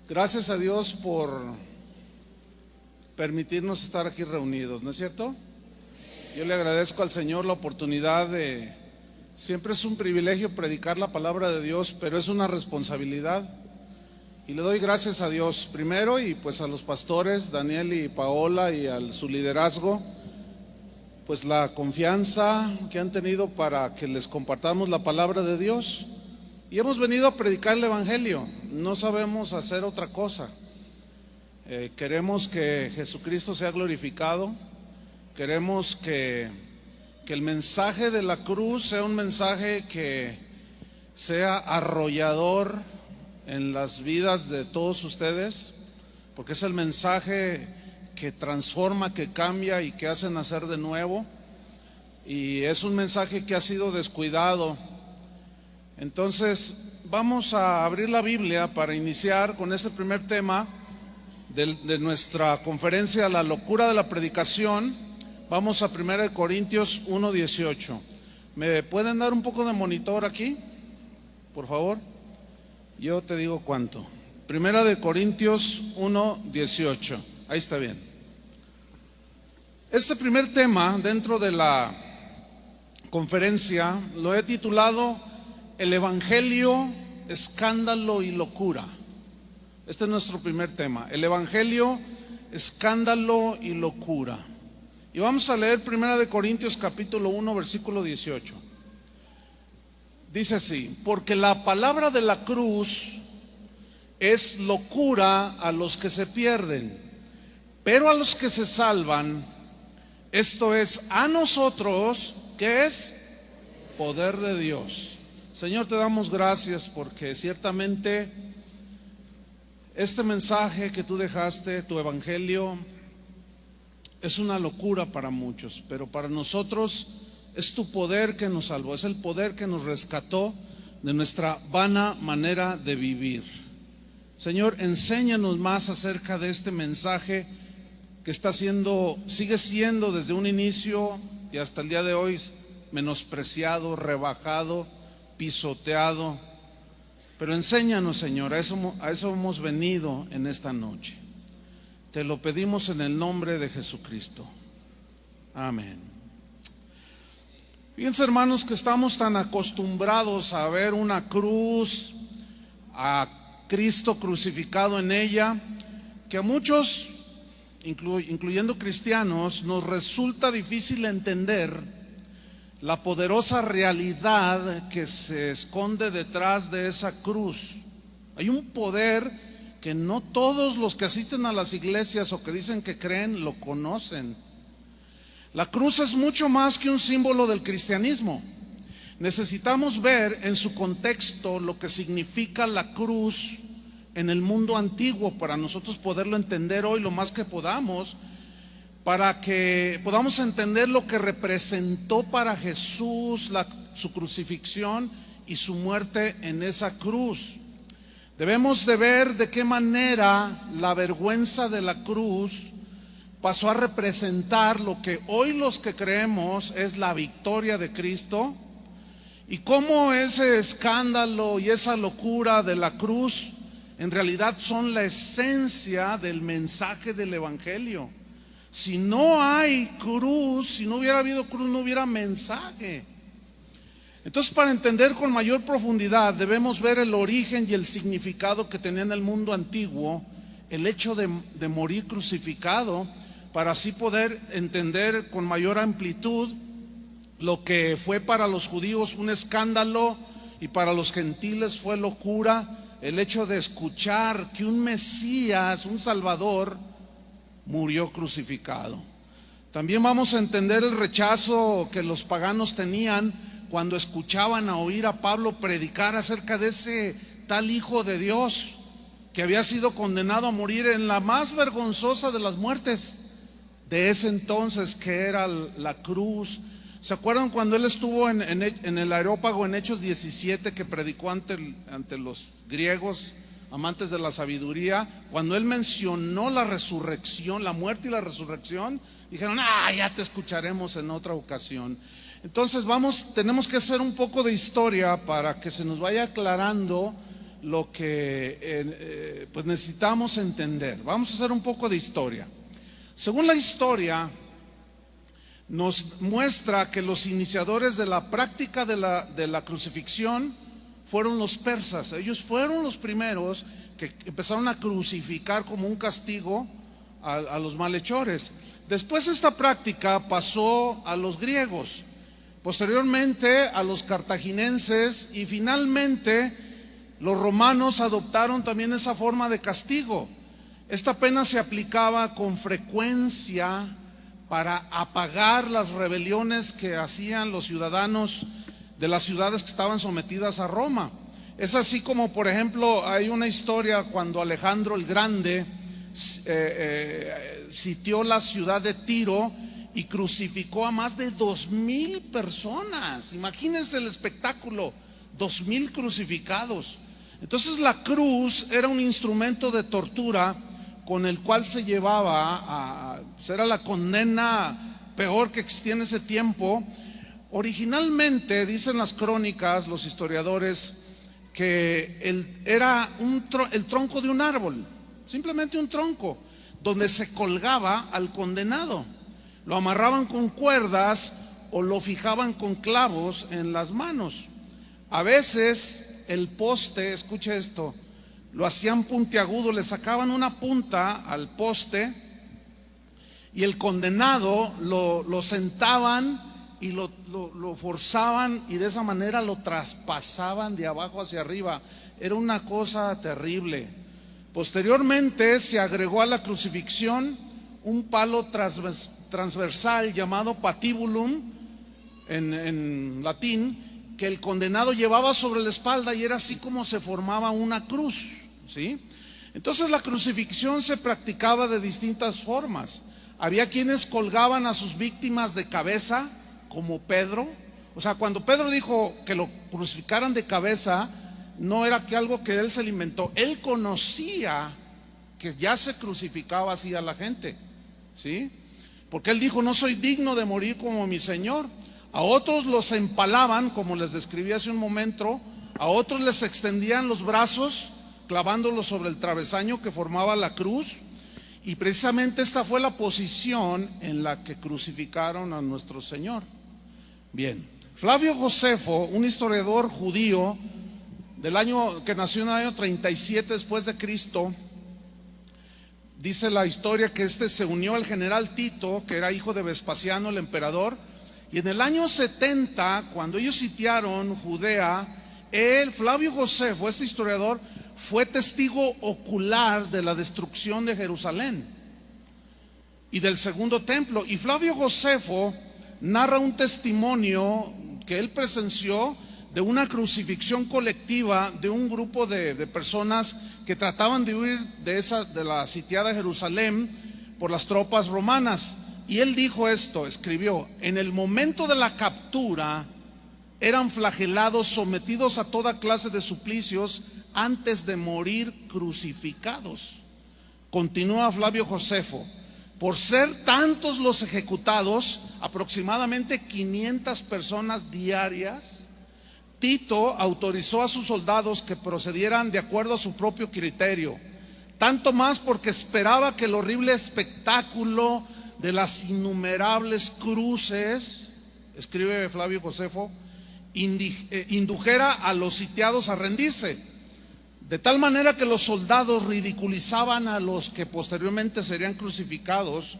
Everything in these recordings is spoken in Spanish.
Gracias a Dios por permitirnos estar aquí reunidos, ¿no es cierto? Yo le agradezco al Señor la oportunidad siempre es un privilegio predicar la palabra de Dios, pero es una responsabilidad. Y le doy gracias a Dios primero y pues a los pastores, Daniel y Paola, y a su liderazgo, pues la confianza que han tenido para que les compartamos la palabra de Dios. Y hemos venido a predicar el Evangelio, no sabemos hacer otra cosa. Queremos que Jesucristo sea glorificado, queremos que el mensaje de la cruz sea un mensaje que sea arrollador en las vidas de todos ustedes, porque es el mensaje que transforma, que cambia y que hace nacer de nuevo, y es un mensaje que ha sido descuidado. Entonces vamos a abrir la Biblia para iniciar con este primer tema de nuestra conferencia, la locura de la predicación. Vamos a 1 Corintios 1:18. ¿Me pueden dar un poco de monitor aquí, por favor? Yo te digo cuánto. 1 Corintios 1:18. Ahí está bien. Este primer tema dentro de la conferencia lo he titulado El Evangelio, escándalo y locura. Este es nuestro primer tema, el Evangelio, escándalo y locura. Y vamos a leer 1 Corintios capítulo 1 versículo 18. Dice así: porque la palabra de la cruz es locura a los que se pierden, pero a los que se salvan, esto es, a nosotros, ¿qué es? Poder de Dios. Señor, te damos gracias porque ciertamente este mensaje que tú dejaste, tu evangelio, es una locura para muchos, pero para nosotros es tu poder que nos salvó, es el poder que nos rescató de nuestra vana manera de vivir. Señor, enséñanos más acerca de este mensaje que sigue siendo desde un inicio y hasta el día de hoy menospreciado, rebajado, pisoteado. Pero enséñanos, Señor, a eso hemos venido en esta noche. Te lo pedimos en el nombre de Jesucristo. Amén. Fíjense, hermanos, que estamos tan acostumbrados a ver una cruz, a Cristo crucificado en ella, que a muchos, incluyendo cristianos, nos resulta difícil entender la poderosa realidad que se esconde detrás de esa cruz. Hay un poder que no todos los que asisten a las iglesias o que dicen que creen lo conocen. La cruz es mucho más que un símbolo del cristianismo. Necesitamos ver en su contexto lo que significa la cruz en el mundo antiguo para nosotros poderlo entender hoy lo más que podamos, para que podamos entender lo que representó para Jesús su crucifixión y su muerte en esa cruz. Debemos de ver de qué manera la vergüenza de la cruz pasó a representar lo que hoy los que creemos es la victoria de Cristo, y cómo ese escándalo y esa locura de la cruz en realidad son la esencia del mensaje del Evangelio. Si no hay cruz, si no hubiera habido cruz, no hubiera mensaje. Entonces, para entender con mayor profundidad, debemos ver el origen y el significado que tenía en el mundo antiguo el hecho de morir crucificado, para así poder entender con mayor amplitud lo que fue para los judíos un escándalo y para los gentiles fue locura, el hecho de escuchar que un Mesías, un Salvador, murió crucificado. También vamos a entender el rechazo que los paganos tenían cuando escuchaban a oír a Pablo predicar acerca de ese tal Hijo de Dios que había sido condenado a morir en la más vergonzosa de las muertes de ese entonces, que era la cruz. ¿Se acuerdan cuando él estuvo en el Areópago en Hechos 17, que predicó ante los griegos amantes de la sabiduría? Cuando él mencionó la resurrección, la muerte y la resurrección, dijeron: ya te escucharemos en otra ocasión. Entonces tenemos que hacer un poco de historia para que se nos vaya aclarando lo que pues necesitamos entender. Vamos a hacer un poco de historia. Según la historia, nos muestra que los iniciadores de la práctica de la crucifixión fueron los persas. Ellos fueron los primeros que empezaron a crucificar como un castigo a los malhechores. Después esta práctica pasó a los griegos, posteriormente a los cartaginenses, y finalmente los romanos adoptaron también esa forma de castigo. Esta pena se aplicaba con frecuencia para apagar las rebeliones que hacían los ciudadanos de las ciudades que estaban sometidas a Roma. Es así como, por ejemplo, hay una historia cuando Alejandro el Grande sitió la ciudad de Tiro y crucificó a más de 2,000 personas. Imagínense el espectáculo, 2,000 crucificados. Entonces la cruz era un instrumento de tortura con el cual se llevaba pues era la condena peor que existía en ese tiempo. Originalmente, dicen las crónicas, los historiadores, que era el tronco de un árbol, simplemente un tronco, donde se colgaba al condenado. Lo amarraban con cuerdas o lo fijaban con clavos en las manos. A veces el poste, escuche esto, lo hacían puntiagudo, le sacaban una punta al poste y el condenado lo sentaban y lo forzaban, y de esa manera lo traspasaban de abajo hacia arriba. Era una cosa terrible. Posteriormente se agregó a la crucifixión un palo transversal llamado patibulum en latín, que el condenado llevaba sobre la espalda, y era así como se formaba una cruz, ¿sí? Entonces la crucifixión se practicaba de distintas formas. Había quienes colgaban a sus víctimas de cabeza, como Pedro. O sea, cuando Pedro dijo que lo crucificaran de cabeza, no era que algo que él se le inventó. Él conocía que ya se crucificaba así a la gente, ¿sí? Porque él dijo: no soy digno de morir como mi Señor. A otros los empalaban, como les describí hace un momento. A otros les extendían los brazos, clavándolos sobre el travesaño que formaba la cruz. Y precisamente esta fue la posición en la que crucificaron a nuestro Señor. Bien, Flavio Josefo, un historiador judío que nació en el año 37 después de Cristo, dice la historia que se unió al general Tito, que era hijo de Vespasiano, el emperador, y en el año 70, cuando ellos sitiaron Judea, Flavio Josefo, este historiador, fue testigo ocular de la destrucción de Jerusalén y del segundo templo. Y Flavio Josefo narra un testimonio que él presenció de una crucifixión colectiva de un grupo de personas que trataban de huir de la sitiada Jerusalén por las tropas romanas. Y él dijo esto, escribió: en el momento de la captura eran flagelados, sometidos a toda clase de suplicios antes de morir crucificados. Continúa Flavio Josefo: por ser tantos los ejecutados, aproximadamente 500 personas diarias, Tito autorizó a sus soldados que procedieran de acuerdo a su propio criterio, tanto más porque esperaba que el horrible espectáculo de las innumerables cruces, escribe Flavio Josefo, indujera a los sitiados a rendirse, de tal manera que los soldados ridiculizaban a los que posteriormente serían crucificados.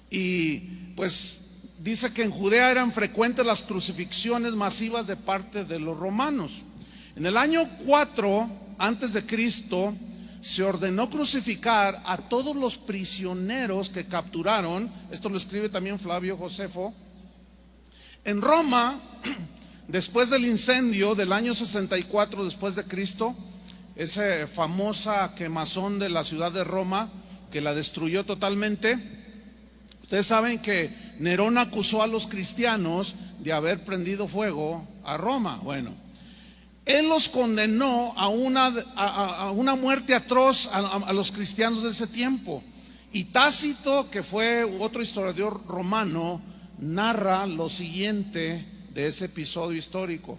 Y pues dice que en Judea eran frecuentes las crucifixiones masivas de parte de los romanos. En el año 4 antes de Cristo se ordenó crucificar a todos los prisioneros que capturaron. Esto lo escribe también Flavio Josefo. En Roma, después del incendio del año 64 después de Cristo, esa famosa quemazón de la ciudad de Roma que la destruyó totalmente, ustedes saben que Nerón acusó a los cristianos de haber prendido fuego a Roma. Bueno, él los condenó a una muerte atroz a los cristianos de ese tiempo. Y Tácito, que fue otro historiador romano, narra lo siguiente de ese episodio histórico.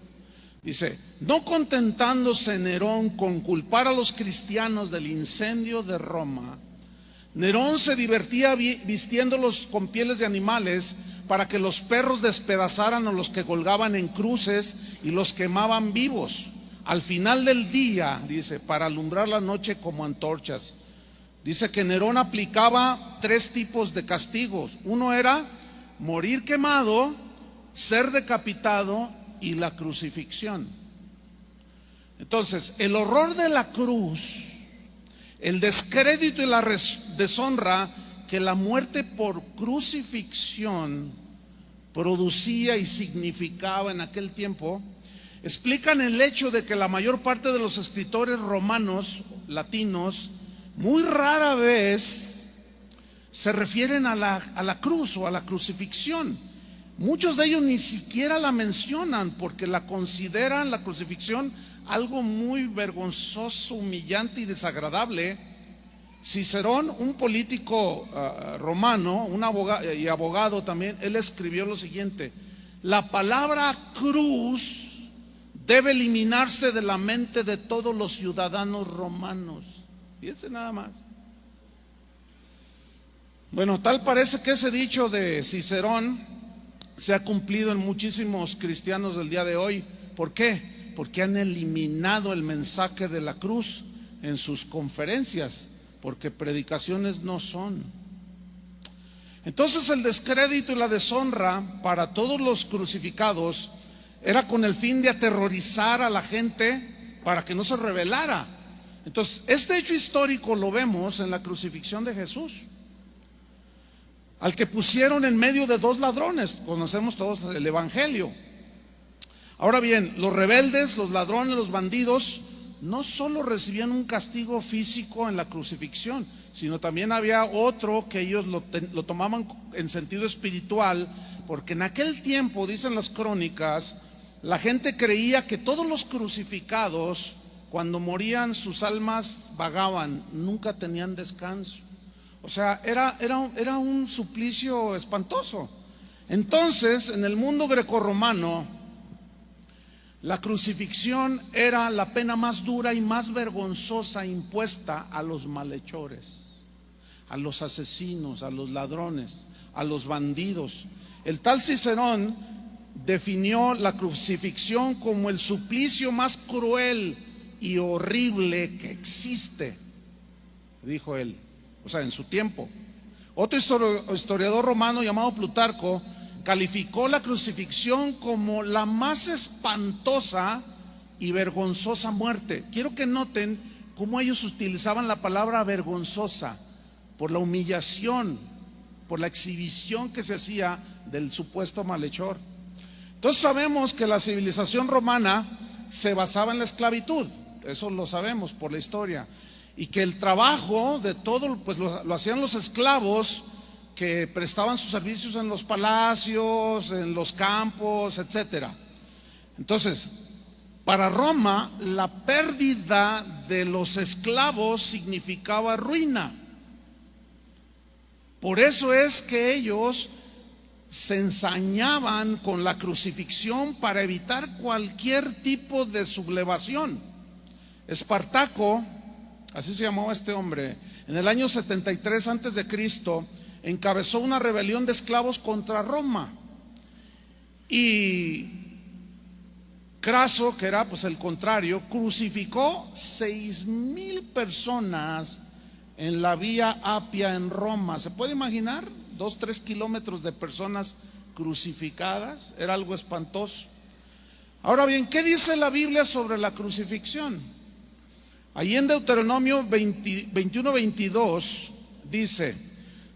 Dice, no contentándose Nerón con culpar a los cristianos del incendio de Roma, Nerón se divertía vistiéndolos con pieles de animales para que los perros despedazaran a los que colgaban en cruces y los quemaban vivos. Al final del día, dice, para alumbrar la noche como antorchas. Dice que Nerón aplicaba 3 tipos de castigos. Uno era morir quemado, ser decapitado y la crucifixión. Entonces, el horror de la cruz, el descrédito y la deshonra que la muerte por crucifixión producía y significaba en aquel tiempo, explican el hecho de que la mayor parte de los escritores romanos, latinos, muy rara vez se refieren a la cruz o a la crucifixión. Muchos de ellos ni siquiera la mencionan porque la consideran, la crucifixión, algo muy vergonzoso, humillante y desagradable. Cicerón, un político romano, un abogado y abogado también, él escribió lo siguiente: la palabra cruz debe eliminarse de la mente de todos los ciudadanos romanos. Fíjense nada más. Bueno, tal parece que ese dicho de Cicerón se ha cumplido en muchísimos cristianos del día de hoy. ¿Por qué? Porque han eliminado el mensaje de la cruz en sus conferencias, porque predicaciones no son. Entonces el descrédito y la deshonra para todos los crucificados era con el fin de aterrorizar a la gente para que no se rebelara. Entonces este hecho histórico lo vemos en la crucifixión de Jesús, al que pusieron en medio de 2 ladrones. Conocemos todos el evangelio. Ahora bien, los rebeldes, los ladrones, los bandidos no solo recibían un castigo físico en la crucifixión, sino también había otro que ellos lo tomaban en sentido espiritual, porque en aquel tiempo, dicen las crónicas, la gente creía que todos los crucificados, cuando morían, sus almas vagaban, nunca tenían descanso. O sea, era un suplicio espantoso. Entonces, en el mundo grecorromano, la crucifixión era la pena más dura y más vergonzosa impuesta a los malhechores, a los asesinos, a los ladrones, a los bandidos. El tal Cicerón definió la crucifixión como el suplicio más cruel y horrible que existe, dijo él, o sea, en su tiempo. Otro historiador romano llamado Plutarco calificó la crucifixión como la más espantosa y vergonzosa muerte. Quiero que noten cómo ellos utilizaban la palabra vergonzosa por la humillación, por la exhibición que se hacía del supuesto malhechor. Entonces sabemos que la civilización romana se basaba en la esclavitud, eso lo sabemos por la historia, y que el trabajo de todo pues lo hacían los esclavos que prestaban sus servicios en los palacios, en los campos, etcétera. Entonces, para Roma, la pérdida de los esclavos significaba ruina. Por eso es que ellos se ensañaban con la crucifixión para evitar cualquier tipo de sublevación. Espartaco, así se llamaba este hombre, en el año 73 antes de Cristo, encabezó una rebelión de esclavos contra Roma, y Craso, que era pues el contrario, crucificó 6,000 personas en la Vía Apia en Roma. ¿Se puede imaginar? 2-3 kilómetros de personas crucificadas. Era algo espantoso. Ahora bien, ¿qué dice la Biblia sobre la crucifixión? Ahí en Deuteronomio 21-22 dice: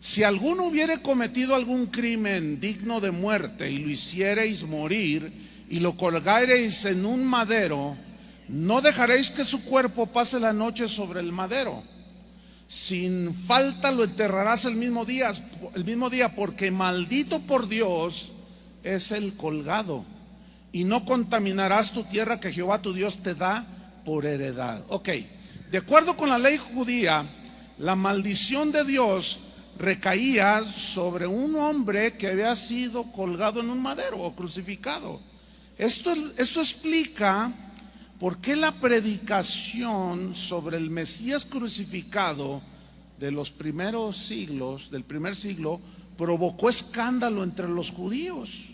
si alguno hubiere cometido algún crimen digno de muerte y lo hiciereis morir y lo colgareis en un madero, no dejaréis que su cuerpo pase la noche sobre el madero. Sin falta lo enterrarás el mismo día, porque maldito por Dios es el colgado, y no contaminarás tu tierra que Jehová tu Dios te da por heredad. Ok, de acuerdo con la ley judía, la maldición de Dios recaía sobre un hombre que había sido colgado en un madero o crucificado. Esto explica por qué la predicación sobre el Mesías crucificado de los primeros siglos, del primer siglo, provocó escándalo entre los judíos.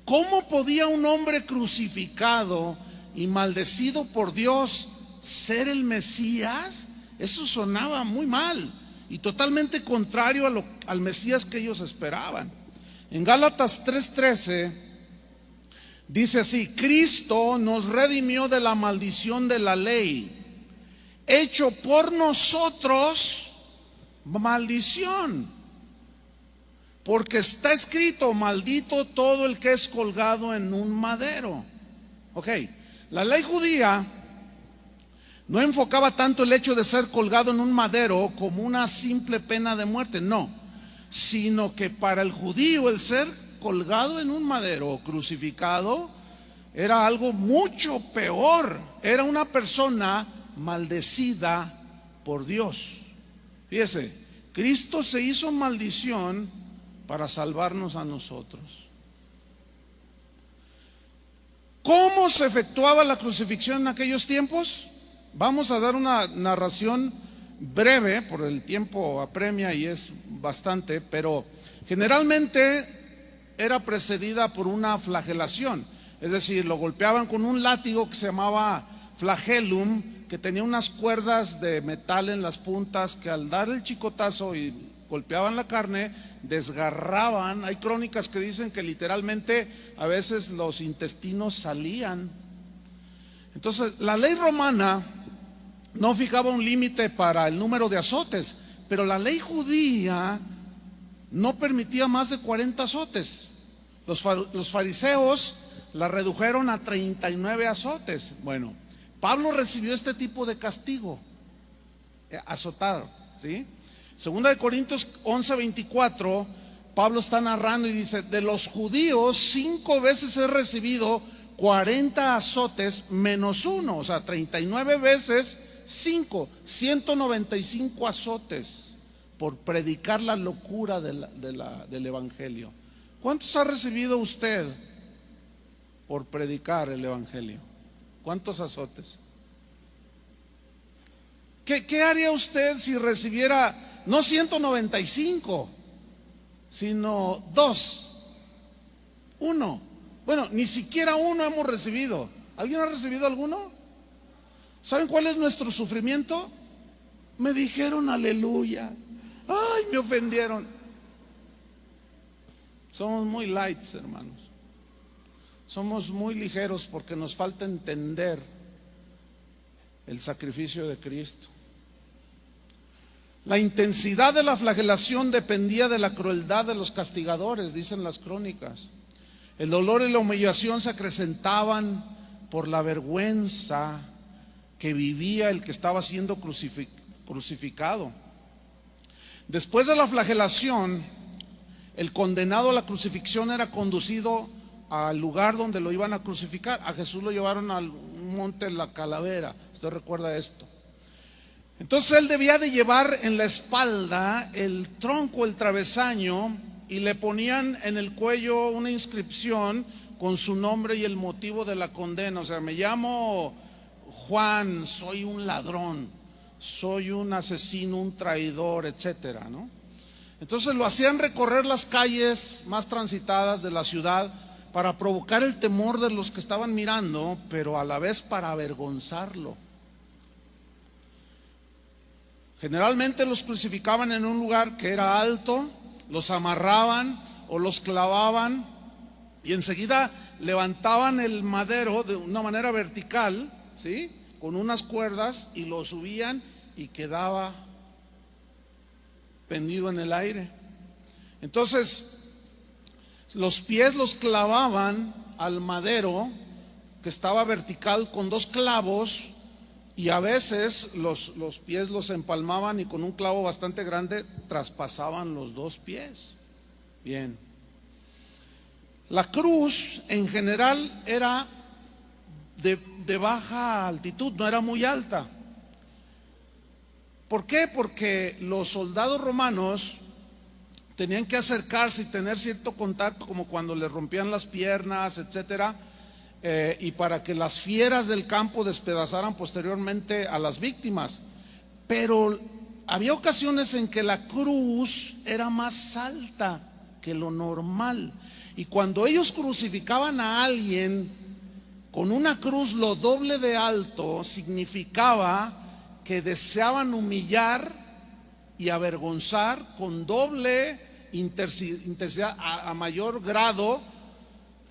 ¿Cómo podía un hombre crucificado y maldecido por Dios ser el Mesías? Eso sonaba muy mal y totalmente contrario al Mesías que ellos esperaban. En Gálatas 3:13 dice así: Cristo nos redimió de la maldición de la ley, hecho por nosotros maldición, porque está escrito: maldito todo el que es colgado en un madero. Ok, la ley judía no enfocaba tanto el hecho de ser colgado en un madero como una simple pena de muerte, no, sino que para el judío el ser colgado en un madero o crucificado era algo mucho peor. Era una persona maldecida por Dios. Fíjese, Cristo se hizo maldición para salvarnos a nosotros. ¿Cómo se efectuaba la crucifixión en aquellos tiempos? Vamos a dar una narración breve, por el tiempo apremia y es bastante, pero generalmente era precedida por una flagelación. Es decir, lo golpeaban con un látigo que se llamaba flagellum, que tenía unas cuerdas de metal en las puntas que al dar el chicotazo y golpeaban la carne, desgarraban. Hay crónicas que dicen que literalmente a veces los intestinos salían. Entonces, la ley romana no fijaba un límite para el número de azotes, pero la ley judía no permitía más de 40 azotes. Los fariseos la redujeron a 39 azotes. Bueno, Pablo recibió este tipo de castigo, azotado, ¿sí? Segunda de Corintios 11:24, Pablo está narrando y dice: de los judíos 5 veces he recibido 40 azotes menos uno, o sea, 39 veces 5, 195 azotes por predicar la locura del evangelio. ¿Cuántos ha recibido usted por predicar el evangelio? ¿Cuántos azotes? ¿Qué haría usted si recibiera no 195, sino 2, 1? Bueno, ni siquiera uno hemos recibido. ¿Alguien ha recibido alguno? ¿Saben cuál es nuestro sufrimiento? Me dijeron aleluya. Ay, me ofendieron. Somos muy lights, hermanos. Somos muy ligeros porque nos falta entender el sacrificio de Cristo. La intensidad de la flagelación dependía de la crueldad de los castigadores, dicen las crónicas. El dolor y la humillación se acrecentaban por la vergüenza que vivía el que estaba siendo crucificado. Después de la flagelación, el condenado a la crucifixión era conducido al lugar donde lo iban a crucificar. A Jesús lo llevaron al monte La Calavera. Usted recuerda esto. Entonces él debía de llevar en la espalda el tronco, el travesaño, y le ponían en el cuello una inscripción con su nombre y el motivo de la condena. O sea, me llamo Juan, soy un ladrón, soy un asesino, un traidor, etcétera, ¿no? Entonces lo hacían recorrer las calles más transitadas de la ciudad para provocar el temor de los que estaban mirando, pero a la vez para avergonzarlo. Generalmente los crucificaban en un lugar que era alto, los amarraban o los clavaban y enseguida levantaban el madero de una manera vertical, ¿sí?, con unas cuerdas, y lo subían y quedaba pendido en el aire. Entonces los pies los clavaban al madero que estaba vertical con 2 clavos, y a veces los pies los empalmaban y con un clavo bastante grande traspasaban los 2 pies. Bien. La cruz en general era de baja altitud, no era muy alta. ¿Por qué? Porque los soldados romanos tenían que acercarse y tener cierto contacto, como cuando les rompían las piernas, etcétera, y para que las fieras del campo despedazaran posteriormente a las víctimas. Pero había ocasiones en que la cruz era más alta que lo normal, y cuando ellos crucificaban a alguien con una cruz lo doble de alto, significaba que deseaban humillar y avergonzar con doble intensidad, a mayor grado,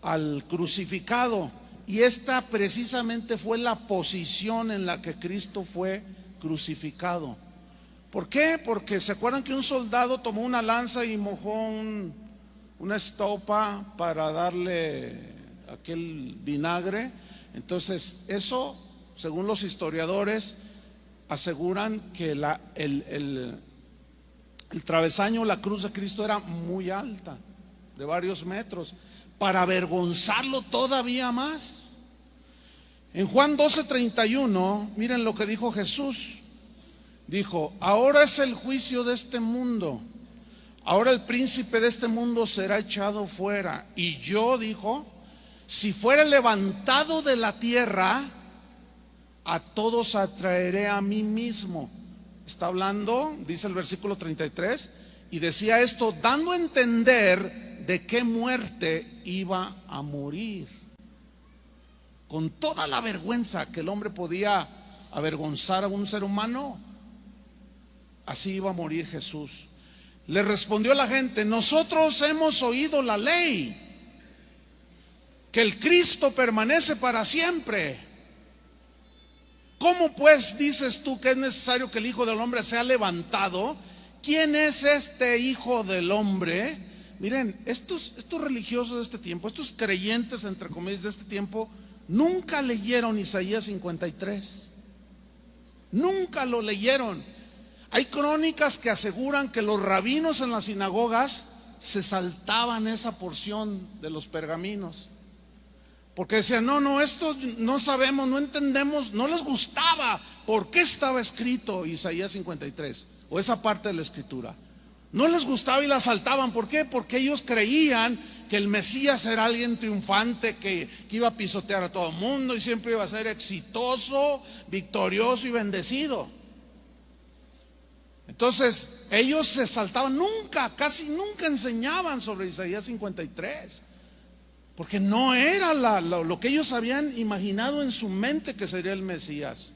al crucificado. Y esta precisamente fue la posición en la que Cristo fue crucificado. ¿Por qué? Porque se acuerdan que un soldado tomó una lanza y mojó una estopa para darle aquel vinagre. Entonces eso, según los historiadores, aseguran que el travesaño, la cruz de Cristo era muy alta, de varios metros, para avergonzarlo todavía más. En Juan 12:31, miren lo que dijo Jesús. Dijo: ahora es el juicio de este mundo, ahora el príncipe de este mundo será echado fuera. Y yo, dijo, si fuera levantado de la tierra, a todos atraeré a mí mismo. Está hablando, dice el versículo 33, y decía esto dando a entender de qué muerte iba a morir. Con toda la vergüenza que el hombre podía avergonzar a un ser humano, así iba a morir Jesús. Le respondió la gente: nosotros hemos oído la ley, que el Cristo permanece para siempre. ¿Cómo pues dices tú que es necesario que el Hijo del Hombre sea levantado? ¿Quién es este Hijo del Hombre? Miren, estos religiosos de este tiempo, estos creyentes entre comillas de este tiempo, nunca leyeron Isaías 53. Nunca lo leyeron. Hay crónicas que aseguran que los rabinos en las sinagogas se saltaban esa porción de los pergaminos, porque decían: no, esto no sabemos, no entendemos, no les gustaba por qué estaba escrito Isaías 53 o esa parte de la escritura. No les gustaba y la saltaban. ¿Por qué? Porque ellos creían que el Mesías era alguien triunfante, que iba a pisotear a todo el mundo y siempre iba a ser exitoso, victorioso y bendecido. Entonces ellos se saltaban, casi nunca enseñaban sobre Isaías 53, porque no era lo que ellos habían imaginado en su mente que sería el Mesías.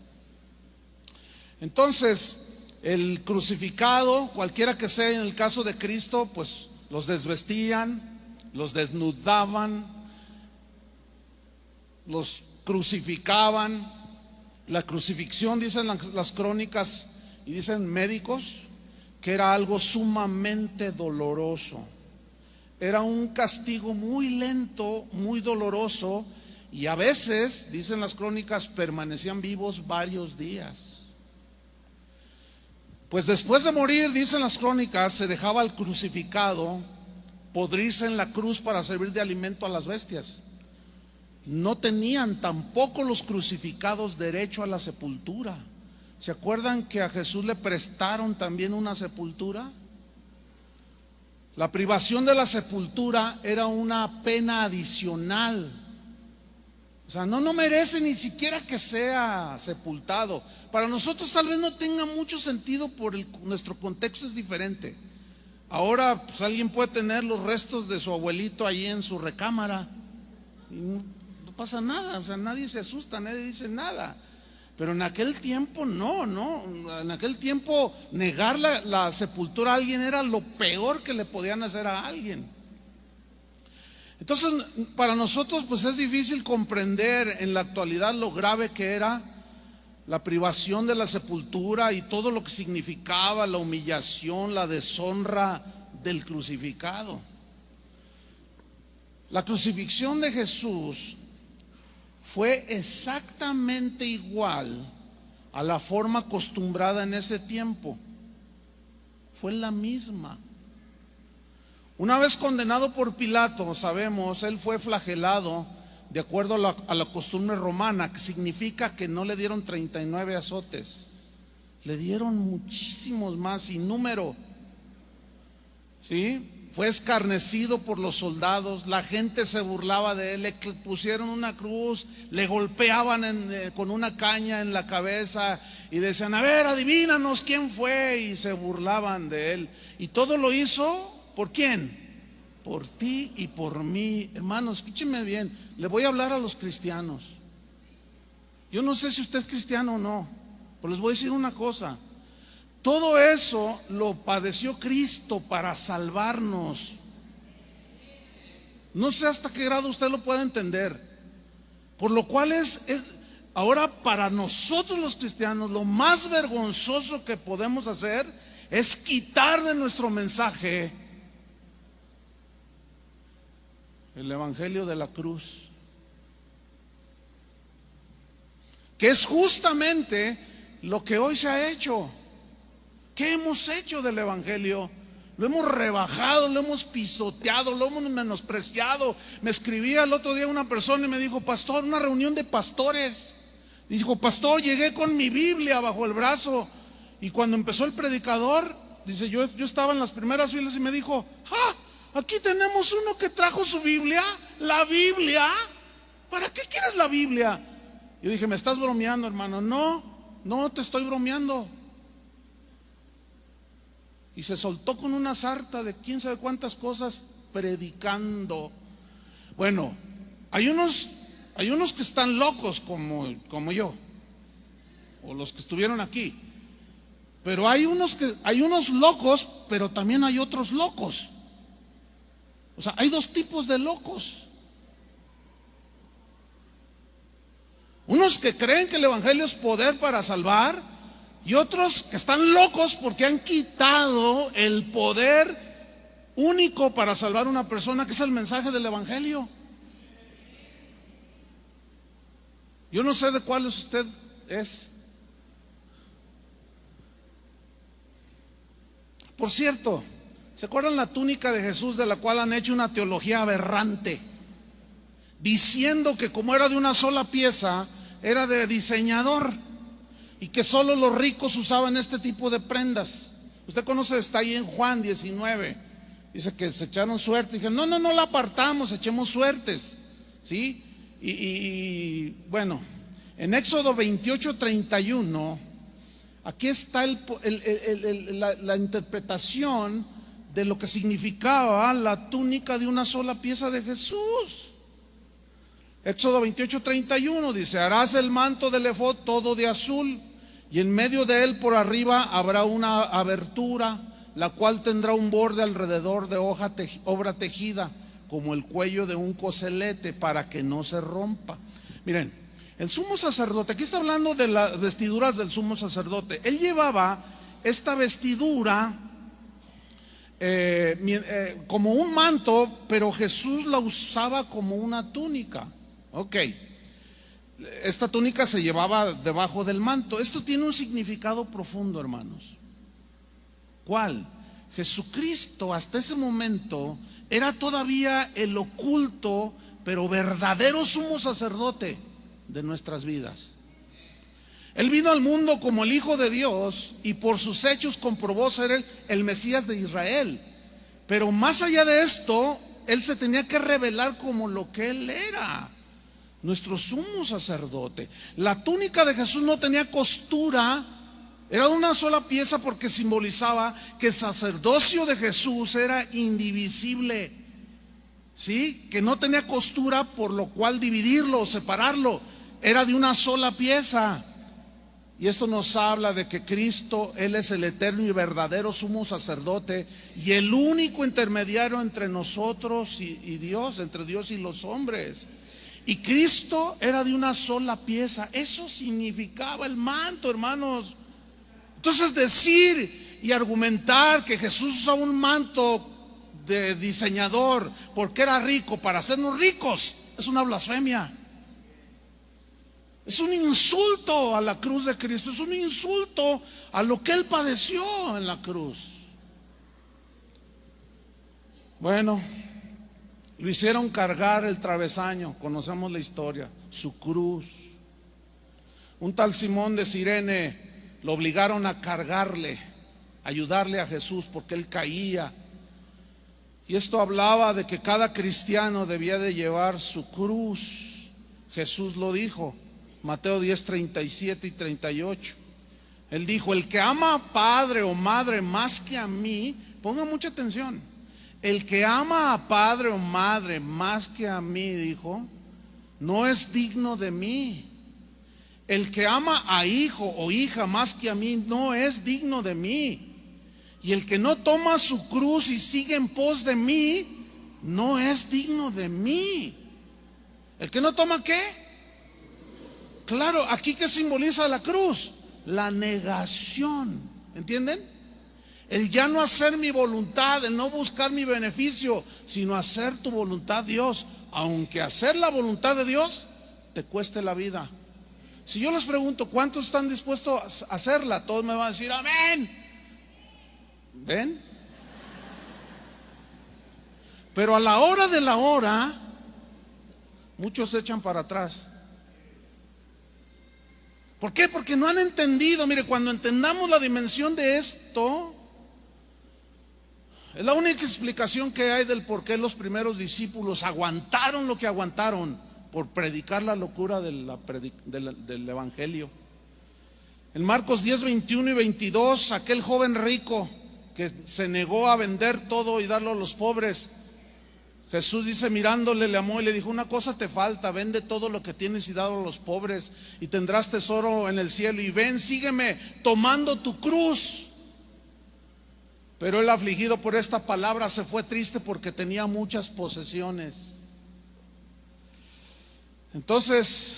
Entonces el crucificado, cualquiera que sea en el caso de Cristo, pues los desvestían, los desnudaban, los crucificaban. La crucifixión, dicen las crónicas y dicen médicos, que era algo sumamente doloroso. Era un castigo muy lento, muy doloroso, y a veces, dicen las crónicas, permanecían vivos varios días. Pues después de morir, dicen las crónicas, se dejaba al crucificado podrirse en la cruz para servir de alimento a las bestias. No tenían tampoco los crucificados derecho a la sepultura. ¿Se acuerdan que a Jesús le prestaron también una sepultura? La privación de la sepultura era una pena adicional. O sea, no merece ni siquiera que sea sepultado. Para nosotros tal vez no tenga mucho sentido, nuestro contexto es diferente. Ahora pues alguien puede tener los restos de su abuelito allí en su recámara y no pasa nada, o sea, nadie se asusta, nadie dice nada. Pero en aquel tiempo no, en aquel tiempo negar la sepultura a alguien era lo peor que le podían hacer a alguien. Entonces para nosotros pues es difícil comprender en la actualidad lo grave que era la privación de la sepultura y todo lo que significaba la humillación, la deshonra del crucificado. La crucifixión de Jesús fue exactamente igual a la forma acostumbrada en ese tiempo. Fue la misma. Una vez condenado por Pilato, sabemos, él fue flagelado de acuerdo a la costumbre romana, que significa que no le dieron 39 azotes, le dieron muchísimos más, sin número. ¿Sí? fue escarnecido por los soldados, la gente se burlaba de él, le pusieron una cruz, le golpeaban con una caña en la cabeza y decían, a ver, adivínanos quién fue, y se burlaban de él. Y todo lo hizo, ¿por quién? Por ti y por mí. Hermanos, escúchenme bien, le voy a hablar a los cristianos. Yo no sé si usted es cristiano o no, pero les voy a decir una cosa. Todo eso lo padeció Cristo para salvarnos. No sé hasta qué grado usted lo puede entender. Por lo cual ahora para nosotros los cristianos lo más vergonzoso que podemos hacer es quitar de nuestro mensaje el evangelio de la cruz, que es justamente lo que hoy se ha hecho. ¿Qué hemos hecho del evangelio? Lo hemos rebajado, lo hemos pisoteado, lo hemos menospreciado. Me escribía el otro día una persona y me dijo, pastor, una reunión de pastores. Y dijo, pastor, llegué con mi Biblia bajo el brazo. Y cuando empezó el predicador, dice, yo estaba en las primeras filas y me dijo, aquí tenemos uno que trajo su Biblia. ¿La Biblia? ¿Para qué quieres la Biblia? Yo dije, me estás bromeando, hermano. No te estoy bromeando. Y se soltó con una sarta de quién sabe cuántas cosas predicando. Bueno, hay unos que están locos como yo, o los que estuvieron aquí. Pero hay unos locos, pero también hay otros locos. O sea, hay dos tipos de locos. Unos que creen que el evangelio es poder para salvar, y otros que están locos porque han quitado el poder único para salvar a una persona, que es el mensaje del evangelio. Yo no sé de cuáles usted es. Por cierto, ¿se acuerdan la túnica de Jesús, de la cual han hecho una teología aberrante, diciendo que como era de una sola pieza, era de diseñador y que solo los ricos usaban este tipo de prendas? Usted conoce, está ahí en Juan 19. Dice que se echaron suerte. Dije, no la apartamos, echemos suertes, ¿sí? Y bueno, en Éxodo 28:31, aquí está la interpretación de lo que significaba la túnica de una sola pieza de Jesús. Éxodo 28:31 dice, harás el manto del efod todo de azul, y en medio de él por arriba habrá una abertura, la cual tendrá un borde alrededor de obra tejida, como el cuello de un coselete, para que no se rompa. Miren, el sumo sacerdote, aquí está hablando de las vestiduras del sumo sacerdote. Él llevaba esta vestidura como un manto, pero Jesús la usaba como una túnica. Ok, esta túnica se llevaba debajo del manto. Esto tiene un significado profundo, hermanos. ¿Cuál? Jesucristo hasta ese momento era todavía el oculto pero verdadero sumo sacerdote de nuestras vidas. Él vino al mundo como el Hijo de Dios y por sus hechos comprobó ser el Mesías de Israel. Pero más allá de esto, Él se tenía que revelar como lo que Él era, nuestro sumo sacerdote. La túnica de Jesús no tenía costura, era de una sola pieza, porque simbolizaba que el sacerdocio de Jesús era indivisible, ¿sí? Que no tenía costura por lo cual dividirlo o separarlo, era de una sola pieza. Y esto nos habla de que Cristo, Él es el eterno y verdadero sumo sacerdote y el único intermediario entre nosotros y Dios, entre Dios y los hombres. Y Cristo era de una sola pieza. Eso significaba el manto, hermanos. Entonces decir y argumentar que Jesús usaba un manto de diseñador porque era rico para hacernos ricos es una blasfemia. Es un insulto a la cruz de Cristo, es un insulto a lo que Él padeció en la cruz. Bueno, lo hicieron cargar el travesaño, conocemos la historia, su cruz. Un tal Simón de Cirene lo obligaron a cargarle, ayudarle a Jesús porque él caía. Y esto hablaba de que cada cristiano debía de llevar su cruz. Jesús lo dijo, Mateo 10, 37 y 38. Él dijo: el que ama a padre o madre más que a mí, ponga mucha atención, el que ama a padre o madre más que a mí, dijo, no es digno de mí. El que ama a hijo o hija más que a mí, no es digno de mí. Y el que no toma su cruz y sigue en pos de mí, no es digno de mí. ¿El que no toma qué? Claro, aquí ¿qué simboliza la cruz? La negación, ¿entienden? El ya no hacer mi voluntad, el no buscar mi beneficio, sino hacer tu voluntad, Dios. Aunque hacer la voluntad de Dios te cueste la vida. Si yo les pregunto, ¿cuántos están dispuestos a hacerla? Todos me van a decir, amén. ¿Ven? Pero a la hora de la hora, muchos se echan para atrás. ¿Por qué? Porque no han entendido. Mire, cuando entendamos la dimensión de esto, es la única explicación que hay del por qué los primeros discípulos aguantaron lo que aguantaron por predicar la locura del evangelio. En Marcos 10, 21 y 22, aquel joven rico que se negó a vender todo y darlo a los pobres, Jesús dice, mirándole, le amó y le dijo: una cosa te falta, vende todo lo que tienes y dalo a los pobres y tendrás tesoro en el cielo, y ven, sígueme tomando tu cruz. Pero el afligido por esta palabra se fue triste porque tenía muchas posesiones. Entonces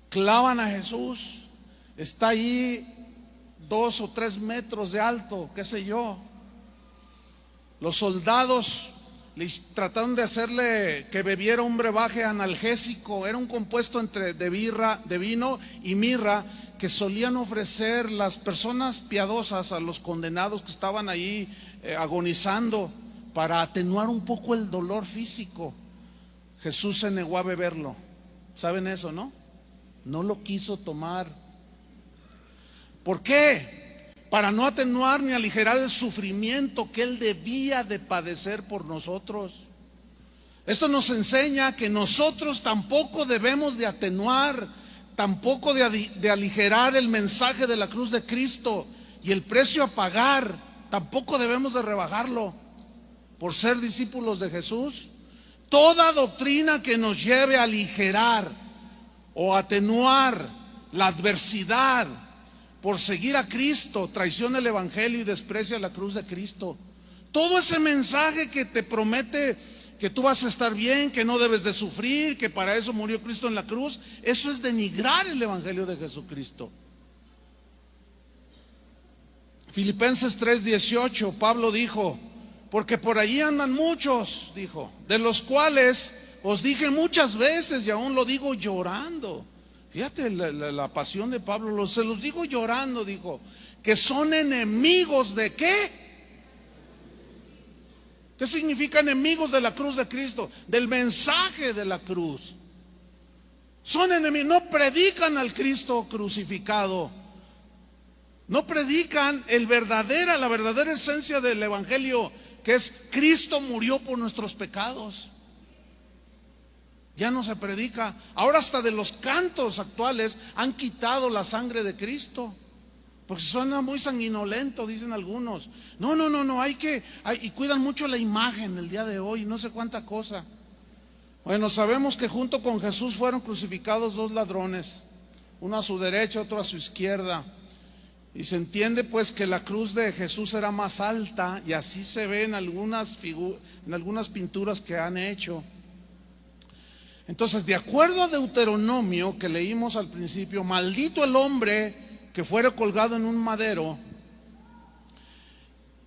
clavan a Jesús, está ahí 2 o 3 metros de alto, qué sé yo. Los soldados trataron de hacerle que bebiera un brebaje analgésico. Era un compuesto de vino y mirra que solían ofrecer las personas piadosas a los condenados que estaban ahí agonizando, para atenuar un poco el dolor físico. Jesús se negó a beberlo. ¿Saben eso, no? No lo quiso tomar. ¿Por qué? Para no atenuar ni aligerar el sufrimiento que él debía de padecer por nosotros. Esto nos enseña que nosotros tampoco debemos de atenuar, tampoco de aligerar el mensaje de la cruz de Cristo, y el precio a pagar tampoco debemos de rebajarlo por ser discípulos de Jesús. Toda doctrina que nos lleve a aligerar o atenuar la adversidad por seguir a Cristo traiciona el evangelio y desprecia la cruz de Cristo. Todo ese mensaje que te promete que tú vas a estar bien, que no debes de sufrir, que para eso murió Cristo en la cruz, eso es denigrar el evangelio de Jesucristo. Filipenses 3:18, Pablo dijo: porque por allí andan muchos, dijo, de los cuales os dije muchas veces, y aún lo digo llorando. Fíjate la pasión de Pablo, se los digo llorando, dijo, que son enemigos ¿de qué? ¿Qué significa enemigos de la cruz de Cristo? Del mensaje de la cruz. Son enemigos, no predican al Cristo crucificado, no predican la verdadera esencia del evangelio, que es Cristo murió por nuestros pecados. Ya no se predica. Ahora hasta de los cantos actuales han quitado la sangre de Cristo, porque suena muy sanguinolento, dicen algunos. No, y cuidan mucho la imagen el día de hoy, no sé cuánta cosa. Bueno, sabemos que junto con Jesús fueron crucificados 2 ladrones, uno a su derecha, otro a su izquierda. Y se entiende pues que la cruz de Jesús era más alta, y así se ve en algunas pinturas que han hecho. Entonces, de acuerdo a Deuteronomio que leímos al principio, maldito el hombre que fuera colgado en un madero.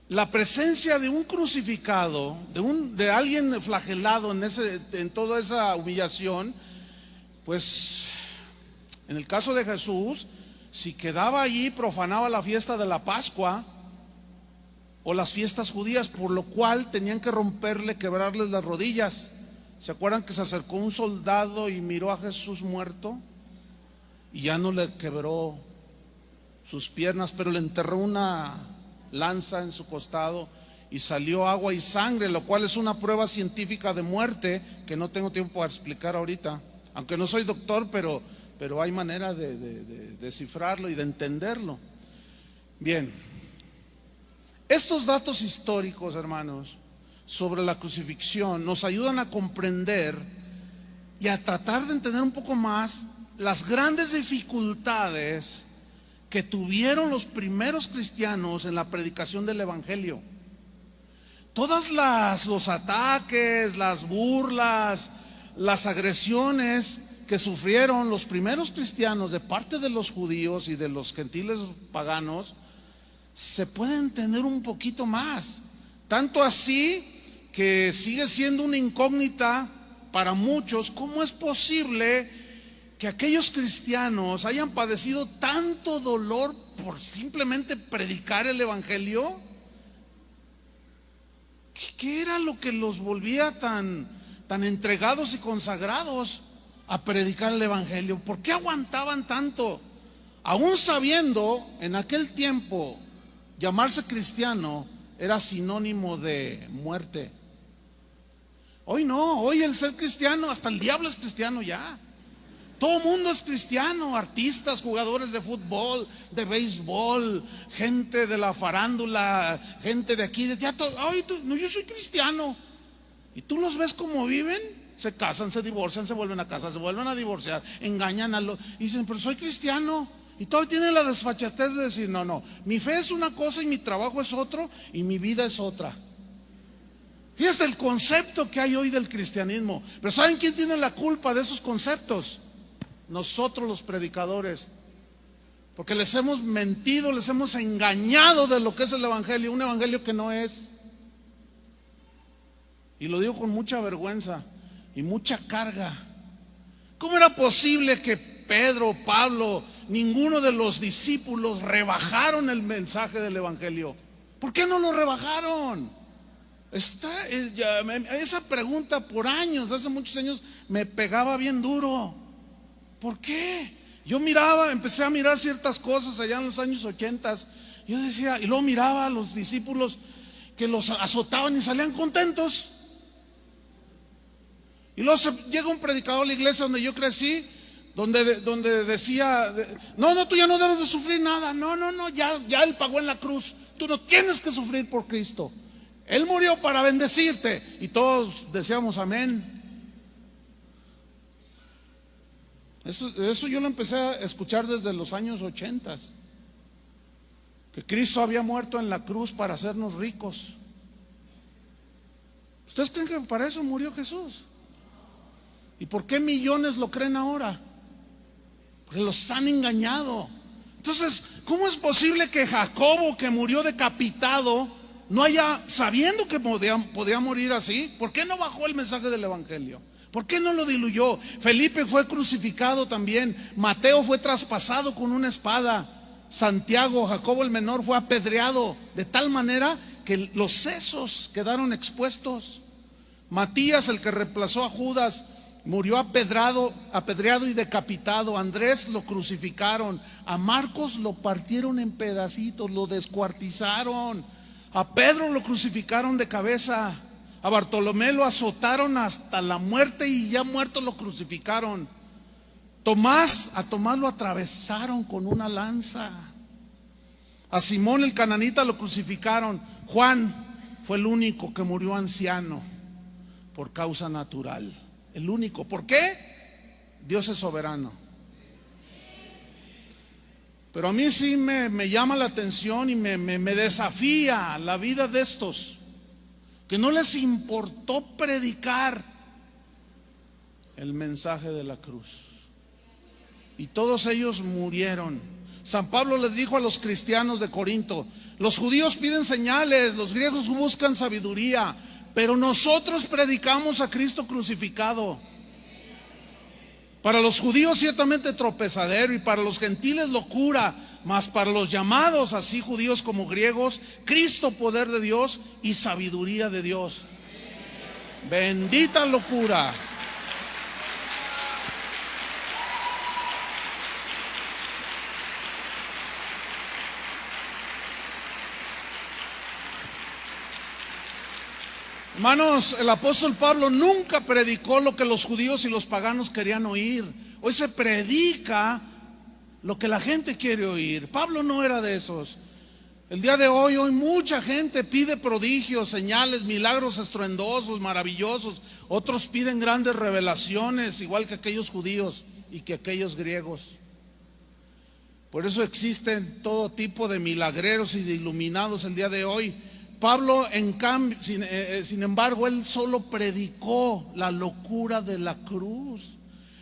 La presencia de un crucificado, de alguien flagelado en toda esa humillación, pues en el caso de Jesús, si quedaba allí, profanaba la fiesta de la Pascua o las fiestas judías, por lo cual tenían que quebrarles las rodillas. ¿Se acuerdan que se acercó un soldado y miró a Jesús muerto? Y ya no le quebró sus piernas, pero le enterró una lanza en su costado y salió agua y sangre, lo cual es una prueba científica de muerte que no tengo tiempo para explicar ahorita, aunque no soy doctor, pero hay manera de descifrarlo y de entenderlo. Bien, estos datos históricos, hermanos, sobre la crucifixión nos ayudan a comprender y a tratar de entender un poco más las grandes dificultades que tuvieron los primeros cristianos en la predicación del evangelio. Todos los ataques, las burlas, las agresiones que sufrieron los primeros cristianos de parte de los judíos y de los gentiles paganos se puede entender un poquito más. Tanto así que sigue siendo una incógnita para muchos, ¿cómo es posible que aquellos cristianos hayan padecido tanto dolor por simplemente predicar el evangelio? ¿Qué era lo que los volvía tan entregados y consagrados a predicar el evangelio? ¿Por qué aguantaban tanto? Aún sabiendo en aquel tiempo llamarse cristiano era sinónimo de muerte. Hoy no, hoy el ser cristiano, hasta el diablo es cristiano ya. Todo el mundo es cristiano, artistas, jugadores de fútbol, de béisbol, gente de la farándula, gente de aquí, de allá. Ay, no, yo soy cristiano. Y tú los ves como viven, se casan, se divorcian, se vuelven a casar, se vuelven a divorciar, engañan a los... Y dicen, pero soy cristiano. Y todavía tienen la desfachatez de decir, no, mi fe es una cosa y mi trabajo es otro y mi vida es otra. Fíjate el concepto que hay hoy del cristianismo. Pero ¿saben quién tiene la culpa de esos conceptos? Nosotros los predicadores, porque les hemos mentido, les hemos engañado de lo que es el evangelio, un evangelio que no es. Y lo digo con mucha vergüenza y mucha carga. ¿Cómo era posible que Pedro, Pablo, ninguno de los discípulos rebajaron el mensaje del evangelio? ¿Por qué no lo rebajaron? Esa pregunta por años, hace muchos años, me pegaba bien duro. ¿Por qué? Yo empecé a mirar ciertas cosas allá en los años 80. Yo decía, y luego miraba a los discípulos que los azotaban y salían contentos. Y luego llega un predicador a la iglesia donde yo crecí, donde decía, no, tú ya no debes de sufrir nada. No, ya Él pagó en la cruz. Tú no tienes que sufrir por Cristo. Él murió para bendecirte. Y todos decíamos amén. Eso yo lo empecé a escuchar desde los años 80, que Cristo había muerto en la cruz para hacernos ricos. ¿Ustedes creen que para eso murió Jesús? ¿Y por qué millones lo creen ahora? Porque los han engañado. Entonces, ¿cómo es posible que Jacobo, que murió decapitado, no haya, sabiendo que podía morir así, ¿por qué no bajó el mensaje del evangelio? ¿Por qué no lo diluyó? Felipe fue crucificado también. Mateo fue traspasado con una espada. Santiago, Jacobo el menor, fue apedreado de tal manera que los sesos quedaron expuestos. Matías, el que reemplazó a Judas, murió apedreado y decapitado. Andrés lo crucificaron. A Marcos lo partieron en pedacitos, lo descuartizaron. A Pedro lo crucificaron de cabeza. A Bartolomé lo azotaron hasta la muerte y ya muerto lo crucificaron. A Tomás lo atravesaron con una lanza. A Simón el cananita lo crucificaron. Juan fue el único que murió anciano por causa natural. El único. ¿Por qué? Dios es soberano. Pero a mí sí me llama la atención y me desafía la vida de estos, que no les importó predicar el mensaje de la cruz. Y todos ellos murieron. San Pablo les dijo a los cristianos de Corinto: los judíos piden señales, los griegos buscan sabiduría, pero nosotros predicamos a Cristo crucificado. Para los judíos ciertamente tropezadero y para los gentiles locura, mas para los llamados, así judíos como griegos, Cristo poder de Dios y sabiduría de Dios. Bendita locura. Hermanos, el apóstol Pablo nunca predicó lo que los judíos y los paganos querían oír. Hoy se predica lo que la gente quiere oír. Pablo no era de esos. El día de hoy mucha gente pide prodigios, señales, milagros estruendosos, maravillosos. Otros piden grandes revelaciones, igual que aquellos judíos y que aquellos griegos. Por eso existen todo tipo de milagreros y de iluminados el día de hoy. Pablo, en cambio, sin embargo, él solo predicó la locura de la cruz.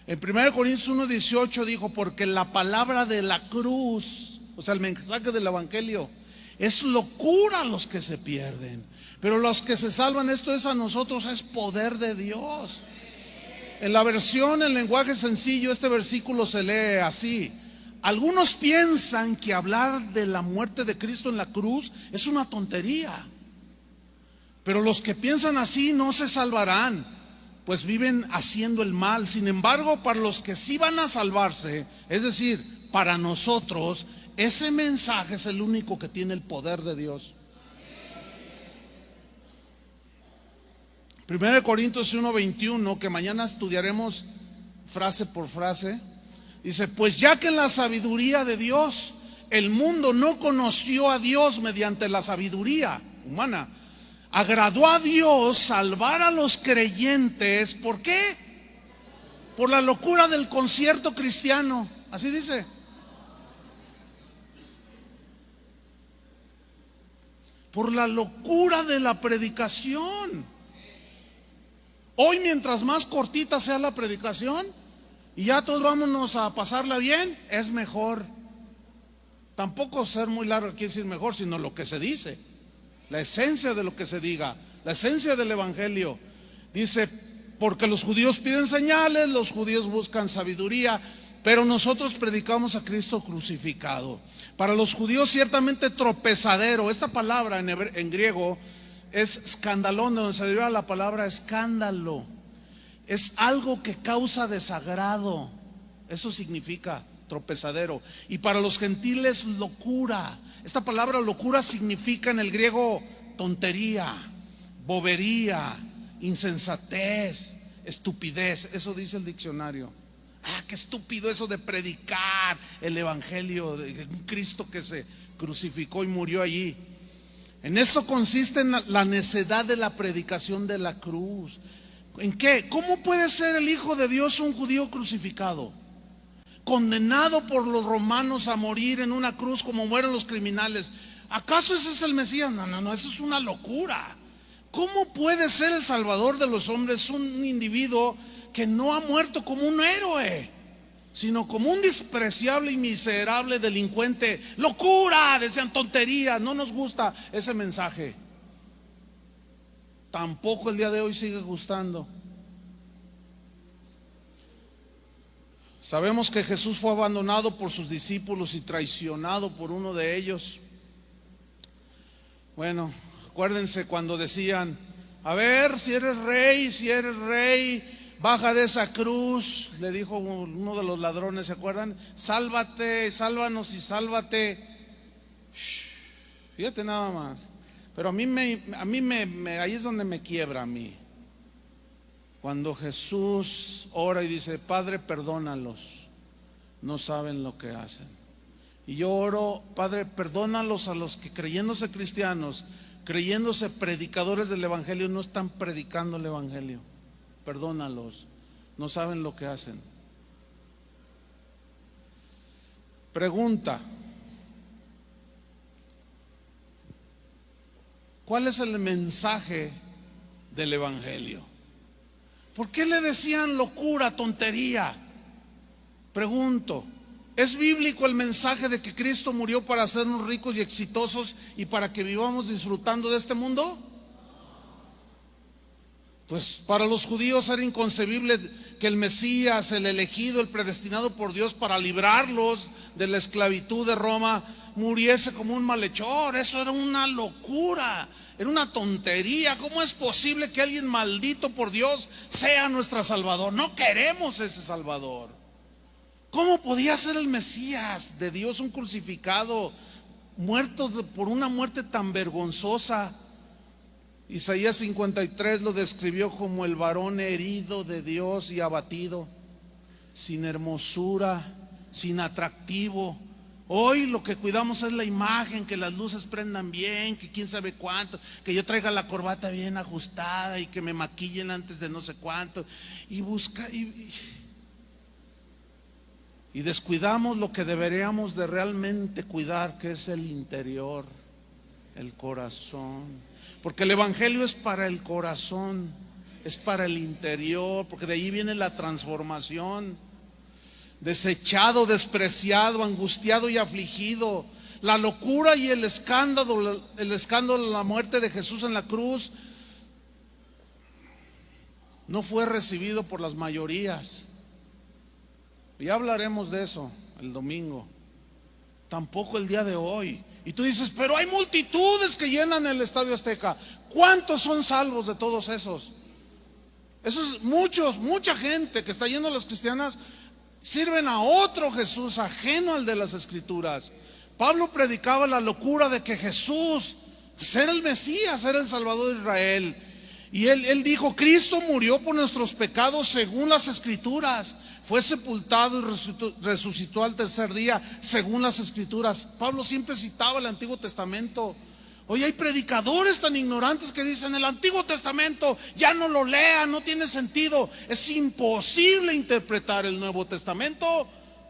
En 1 Corintios 1:18 dijo: porque la palabra de la cruz, o sea, el mensaje del evangelio, es locura a los que se pierden, pero los que se salvan, esto es a nosotros, es poder de Dios. En la versión en lenguaje sencillo, este versículo se lee así: algunos piensan que hablar de la muerte de Cristo en la cruz es una tontería, pero los que piensan así no se salvarán, pues viven haciendo el mal. Sin embargo, para los que sí van a salvarse, es decir, para nosotros, ese mensaje es el único que tiene el poder de Dios. 1 Corintios 1:21, que mañana estudiaremos frase por frase, dice: pues ya que en la sabiduría de Dios el mundo no conoció a Dios mediante la sabiduría humana, agradó a Dios salvar a los creyentes. ¿Por qué? Por la locura del concierto cristiano. Así dice. Por la locura de la predicación. Hoy, mientras más cortita sea la predicación y ya todos vámonos a pasarla bien, es mejor. Tampoco ser muy largo quiere decir mejor, sino lo que se dice, la esencia de lo que se diga, la esencia del evangelio. Dice: porque los judíos piden señales, los judíos buscan sabiduría, pero nosotros predicamos a Cristo crucificado. Para los judíos ciertamente tropezadero. Esta palabra en griego es escandalón, de donde se deriva la palabra escándalo. Es algo que causa desagrado. Eso significa tropezadero. Y para los gentiles, locura. Esta palabra locura significa en el griego tontería, bobería, insensatez, estupidez. Eso dice el diccionario. Qué estúpido eso de predicar el evangelio de un Cristo que se crucificó y murió allí. En eso consiste la necedad de la predicación de la cruz. ¿En qué? ¿Cómo puede ser el Hijo de Dios un judío crucificado, condenado por los romanos a morir en una cruz como mueren los criminales? ¿Acaso ese es el Mesías? No, eso es una locura. ¿Cómo puede ser el Salvador de los hombres un individuo que no ha muerto como un héroe, sino como un despreciable y miserable delincuente? Locura, decían, tontería. No nos gusta ese mensaje. Tampoco el día de hoy sigue gustando. Sabemos que Jesús fue abandonado por sus discípulos y traicionado por uno de ellos. Bueno, acuérdense cuando decían: a ver, si eres rey, baja de esa cruz. Le dijo uno de los ladrones, ¿se acuerdan? Sálvate, sálvanos y sálvate. Fíjate nada más. Pero a mí ahí es donde me quiebra a mí. Cuando Jesús ora y dice: Padre, perdónalos, no saben lo que hacen. Y yo oro: Padre, perdónalos a los que, creyéndose cristianos, creyéndose predicadores del evangelio, no están predicando el evangelio. Perdónalos, no saben lo que hacen. Pregunta: ¿cuál es el mensaje del evangelio? ¿Por qué le decían locura, tontería? Pregunto: ¿es bíblico el mensaje de que Cristo murió para hacernos ricos y exitosos y para que vivamos disfrutando de este mundo? Pues para los judíos era inconcebible que el Mesías, el elegido, el predestinado por Dios para librarlos de la esclavitud de Roma, muriese como un malhechor. Eso era una locura, era una tontería. ¿Cómo es posible que alguien maldito por Dios sea nuestro Salvador? No queremos ese Salvador. ¿Cómo podía ser el Mesías de Dios un crucificado, muerto por una muerte tan vergonzosa? Isaías 53 lo describió como el varón herido de Dios y abatido, sin hermosura, sin atractivo. Hoy lo que cuidamos es la imagen, que las luces prendan bien, que quién sabe cuánto, que yo traiga la corbata bien ajustada y que me maquillen antes de no sé cuánto. Y descuidamos lo que deberíamos de realmente cuidar, que es el interior, el corazón. Porque el evangelio es para el corazón, es para el interior, porque de ahí viene la transformación. Desechado, despreciado, angustiado y afligido. La locura y el escándalo de la muerte de Jesús en la cruz no fue recibido por las mayorías. Ya hablaremos de eso el domingo. Tampoco el día de hoy. Y tú dices, pero hay multitudes que llenan el Estadio Azteca. ¿Cuántos son salvos de todos esos? Esos mucha gente que está yendo a las cristianas sirven a otro Jesús ajeno al de las Escrituras. Pablo predicaba la locura de que Jesús era el Mesías, era el Salvador de Israel. Y él dijo, Cristo murió por nuestros pecados según las Escrituras, fue sepultado y resucitó al tercer día según las Escrituras. Pablo siempre citaba el Antiguo Testamento. Hoy hay predicadores tan ignorantes que dicen, el Antiguo Testamento ya no lo lean, no tiene sentido. Es imposible interpretar el Nuevo Testamento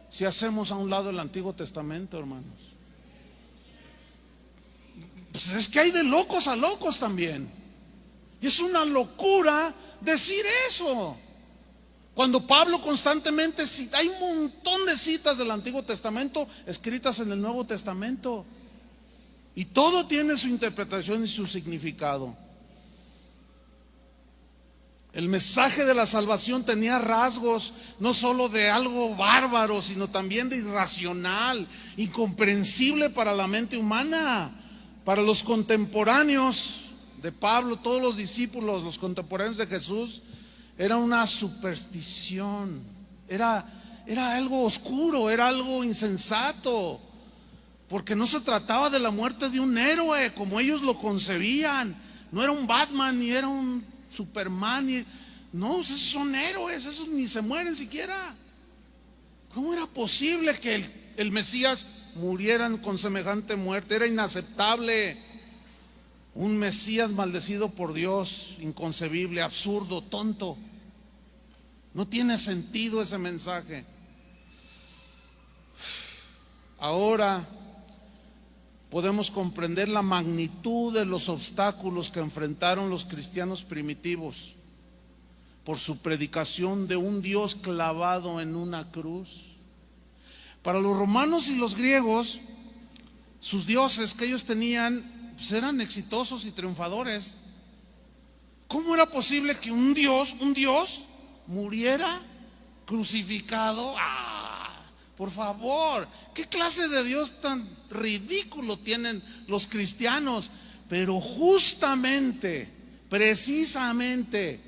si hacemos a un lado el Antiguo Testamento, hermanos. Pues es que hay de locos a locos también. Y es una locura decir eso. Cuando Pablo constantemente cita, hay un montón de citas del Antiguo Testamento escritas en el Nuevo Testamento. Y todo tiene su interpretación y su significado. El mensaje de la salvación tenía rasgos no solo de algo bárbaro, sino también de irracional, incomprensible para la mente humana. Para los contemporáneos de Pablo, todos los discípulos, los contemporáneos de Jesús, era una superstición, era algo oscuro, era algo insensato. Porque no se trataba de la muerte de un héroe como ellos lo concebían. No era un Batman, ni era un Superman, no, esos son héroes, esos ni se mueren siquiera. ¿Cómo era posible que el Mesías murieran con semejante muerte? Era inaceptable. Un Mesías maldecido por Dios, inconcebible, absurdo, tonto. No tiene sentido ese mensaje. Ahora podemos comprender la magnitud de los obstáculos que enfrentaron los cristianos primitivos por su predicación de un Dios clavado en una cruz. Para los romanos y los griegos, sus dioses que ellos tenían, pues eran exitosos y triunfadores. ¿Cómo era posible que un Dios muriera crucificado? Por favor, ¿qué clase de Dios tan ridículo tienen los cristianos? Pero justamente, precisamente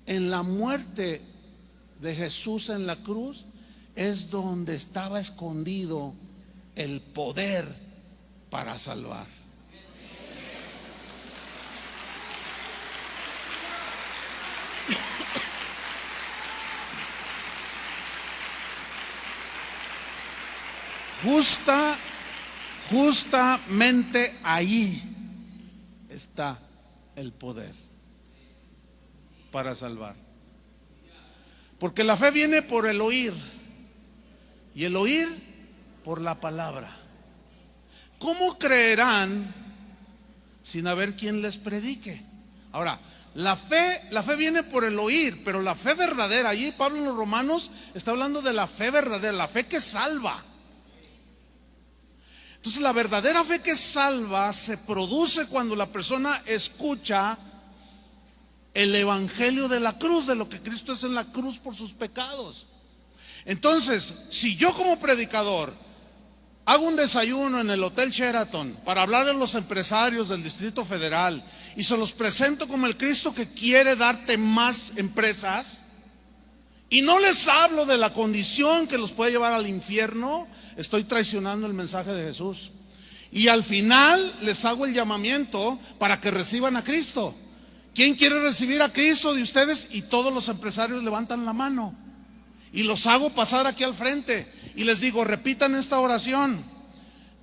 en la muerte de Jesús en la cruz es donde estaba escondido el poder para salvar. Justamente ahí está el poder para salvar. Porque la fe viene por el oír y el oír por la palabra. ¿Cómo creerán sin haber quien les predique? Ahora, la fe viene por el oír, pero la fe verdadera, allí Pablo en los Romanos está hablando de la fe verdadera, la fe que salva. Entonces la verdadera fe que salva se produce cuando la persona escucha el evangelio de la cruz, de lo que Cristo es en la cruz por sus pecados. Entonces, si yo como predicador hago un desayuno en el Hotel Sheraton para hablar a los empresarios del Distrito Federal y se los presento como el Cristo que quiere darte más empresas y no les hablo de la condición que los puede llevar al infierno, estoy traicionando el mensaje de Jesús. Y al final les hago el llamamiento para que reciban a Cristo. ¿Quién quiere recibir a Cristo de ustedes? Y todos los empresarios levantan la mano. Y los hago pasar aquí al frente. Y les digo, repitan esta oración.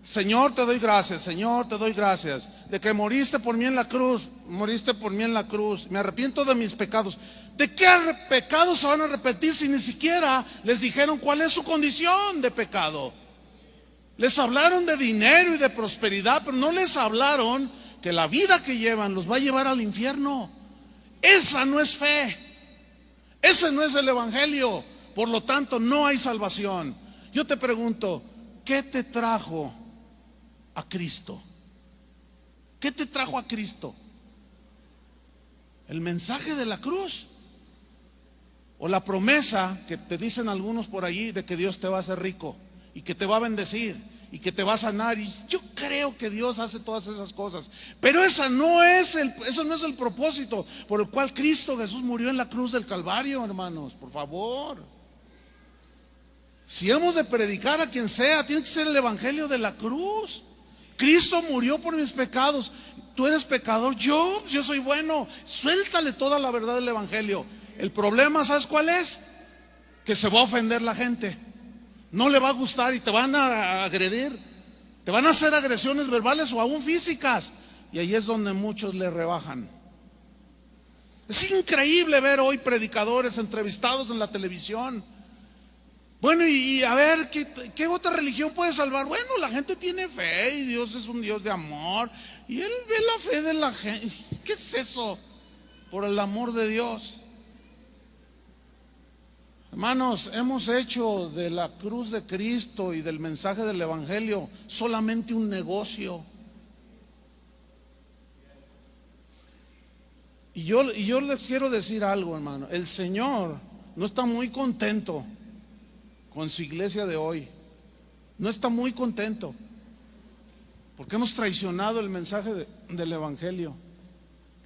Señor, te doy gracias. Señor, te doy gracias de que moriste por mí en la cruz. Moriste por mí en la cruz. Me arrepiento de mis pecados. ¿De qué pecados se van a repetir si ni siquiera les dijeron cuál es su condición de pecado? Les hablaron de dinero y de prosperidad, pero no les hablaron que la vida que llevan los va a llevar al infierno. Esa no es fe. Ese no es el evangelio. Por lo tanto, no hay salvación. Yo te pregunto, ¿qué te trajo a Cristo? ¿Qué te trajo a Cristo? ¿El mensaje de la cruz? ¿O la promesa que te dicen algunos por allí de que Dios te va a hacer rico y que te va a bendecir y que te va a sanar? Y yo creo que Dios hace todas esas cosas, pero eso no es el propósito por el cual Cristo Jesús murió en la cruz del Calvario, hermanos, por favor. Si hemos de predicar a quien sea, tiene que ser el evangelio de la cruz. Cristo murió por mis pecados. Tú eres pecador, yo soy bueno. Suéltale toda la verdad del evangelio. El problema, ¿sabes cuál es? Que se va a ofender la gente. No le va a gustar y te van a agredir. Te van a hacer agresiones verbales o aún físicas. Y ahí es donde muchos le rebajan. Es increíble ver hoy predicadores entrevistados en la televisión. Bueno, y a ver, ¿qué otra religión puede salvar? Bueno, la gente tiene fe y Dios es un Dios de amor. Y Él ve la fe de la gente. ¿Qué es eso? Por el amor de Dios. Hermanos, hemos hecho de la cruz de Cristo y del mensaje del evangelio solamente un negocio. Y yo les quiero decir algo, hermano. El Señor no está muy contento con su iglesia de hoy. No está muy contento porque hemos traicionado el mensaje del evangelio.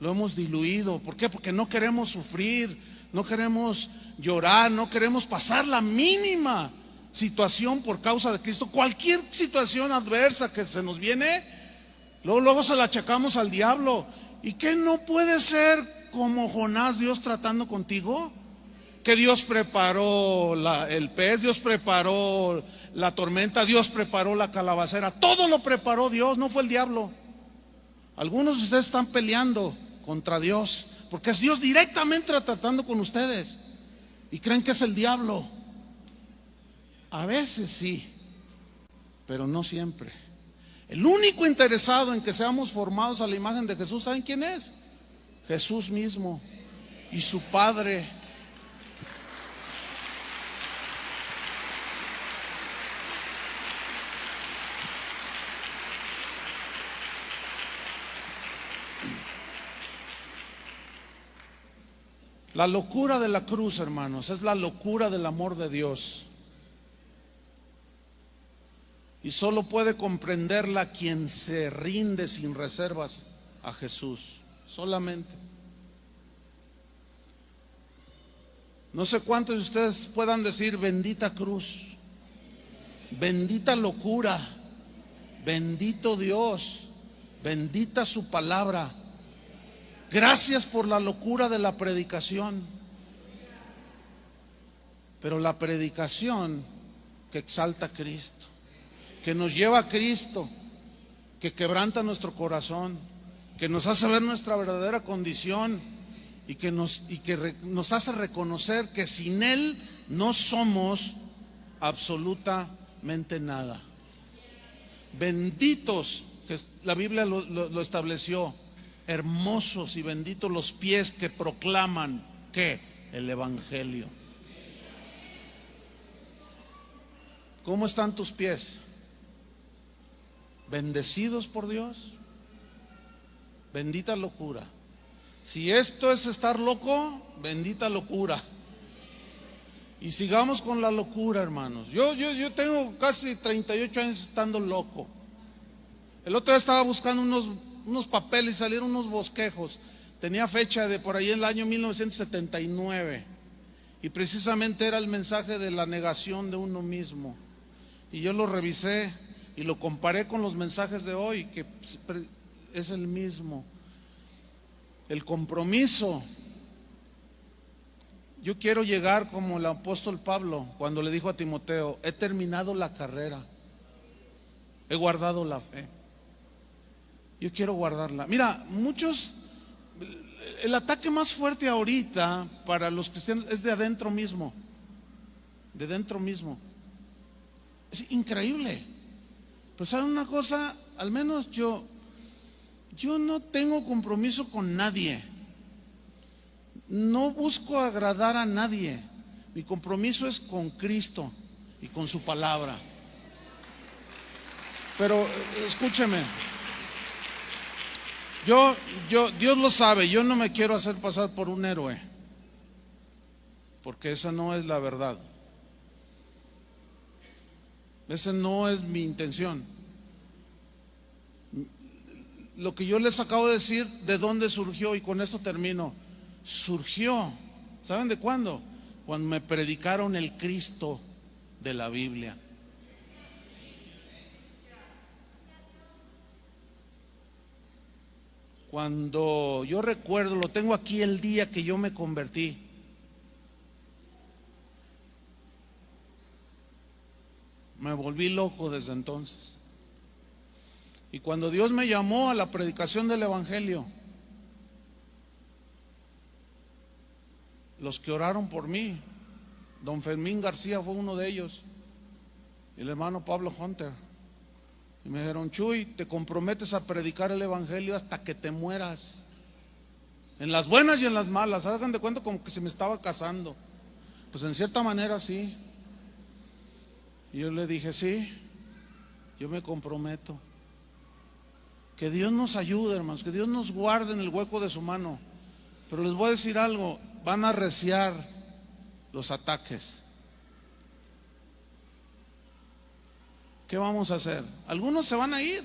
Lo hemos diluido. ¿Por qué? Porque no queremos sufrir, no queremos llorar, no queremos pasar la mínima situación por causa de Cristo. Cualquier situación adversa que se nos viene, luego se la achacamos al diablo. ¿Y qué no puede ser como Jonás, Dios tratando contigo? Que Dios preparó el pez, Dios preparó la tormenta, Dios preparó la calabacera. Todo lo preparó Dios, no fue el diablo. Algunos de ustedes están peleando contra Dios porque es Dios directamente tratando con ustedes y creen que es el diablo. A veces sí, pero no siempre. El único interesado en que seamos formados a la imagen de Jesús, ¿saben quién es? Jesús mismo y su Padre. La locura de la cruz, hermanos, es la locura del amor de Dios. Y solo puede comprenderla quien se rinde sin reservas a Jesús. Solamente. No sé cuántos de ustedes puedan decir bendita cruz, bendita locura, bendito Dios, bendita su palabra. Gracias por la locura de la predicación. Pero la predicación que exalta a Cristo, que nos lleva a Cristo, que quebranta nuestro corazón, que nos hace ver nuestra verdadera condición y que nos hace reconocer que sin Él no somos absolutamente nada. Benditos, que la Biblia lo estableció, hermosos y benditos los pies que proclaman ¿qué? El evangelio. ¿Cómo están tus pies? ¿Bendecidos por Dios? Bendita locura. Si esto es estar loco, bendita locura. Y sigamos con la locura, hermanos. Yo tengo casi 38 años estando loco. El otro día estaba buscando unos papeles y salieron unos bosquejos. Tenía fecha de por ahí en el año 1979 y precisamente era el mensaje de la negación de uno mismo. Y yo lo revisé y lo comparé con los mensajes de hoy, que es el mismo. El compromiso. Yo quiero llegar como el apóstol Pablo cuando le dijo a Timoteo: he terminado la carrera, he guardado la fe. Yo quiero guardarla. Mira, el ataque más fuerte ahorita para los cristianos es de adentro mismo, de dentro mismo. Es increíble. Pero ¿saben una cosa? Al menos yo no tengo compromiso con nadie. No busco agradar a nadie. Mi compromiso es con Cristo y con su palabra. Pero escúcheme, Dios lo sabe, yo no me quiero hacer pasar por un héroe, porque esa no es la verdad. Esa no es mi intención. Lo que yo les acabo de decir, ¿de dónde surgió? Y con esto termino. Surgió, ¿saben de cuándo? Cuando me predicaron el Cristo de la Biblia. Cuando yo recuerdo, lo tengo aquí, el día que yo me convertí. Me volví loco desde entonces. Y cuando Dios me llamó a la predicación del Evangelio, los que oraron por mí, don Fermín García fue uno de ellos, y el hermano Pablo Hunter, y me dijeron: Chuy, te comprometes a predicar el Evangelio hasta que te mueras, en las buenas y en las malas. Hagan de cuenta como que se me estaba casando. Pues en cierta manera sí. Y yo le dije: sí, yo me comprometo. Que Dios nos ayude, hermanos, que Dios nos guarde en el hueco de su mano. Pero les voy a decir algo: van a arreciar los ataques. ¿Qué vamos a hacer? Algunos se van a ir.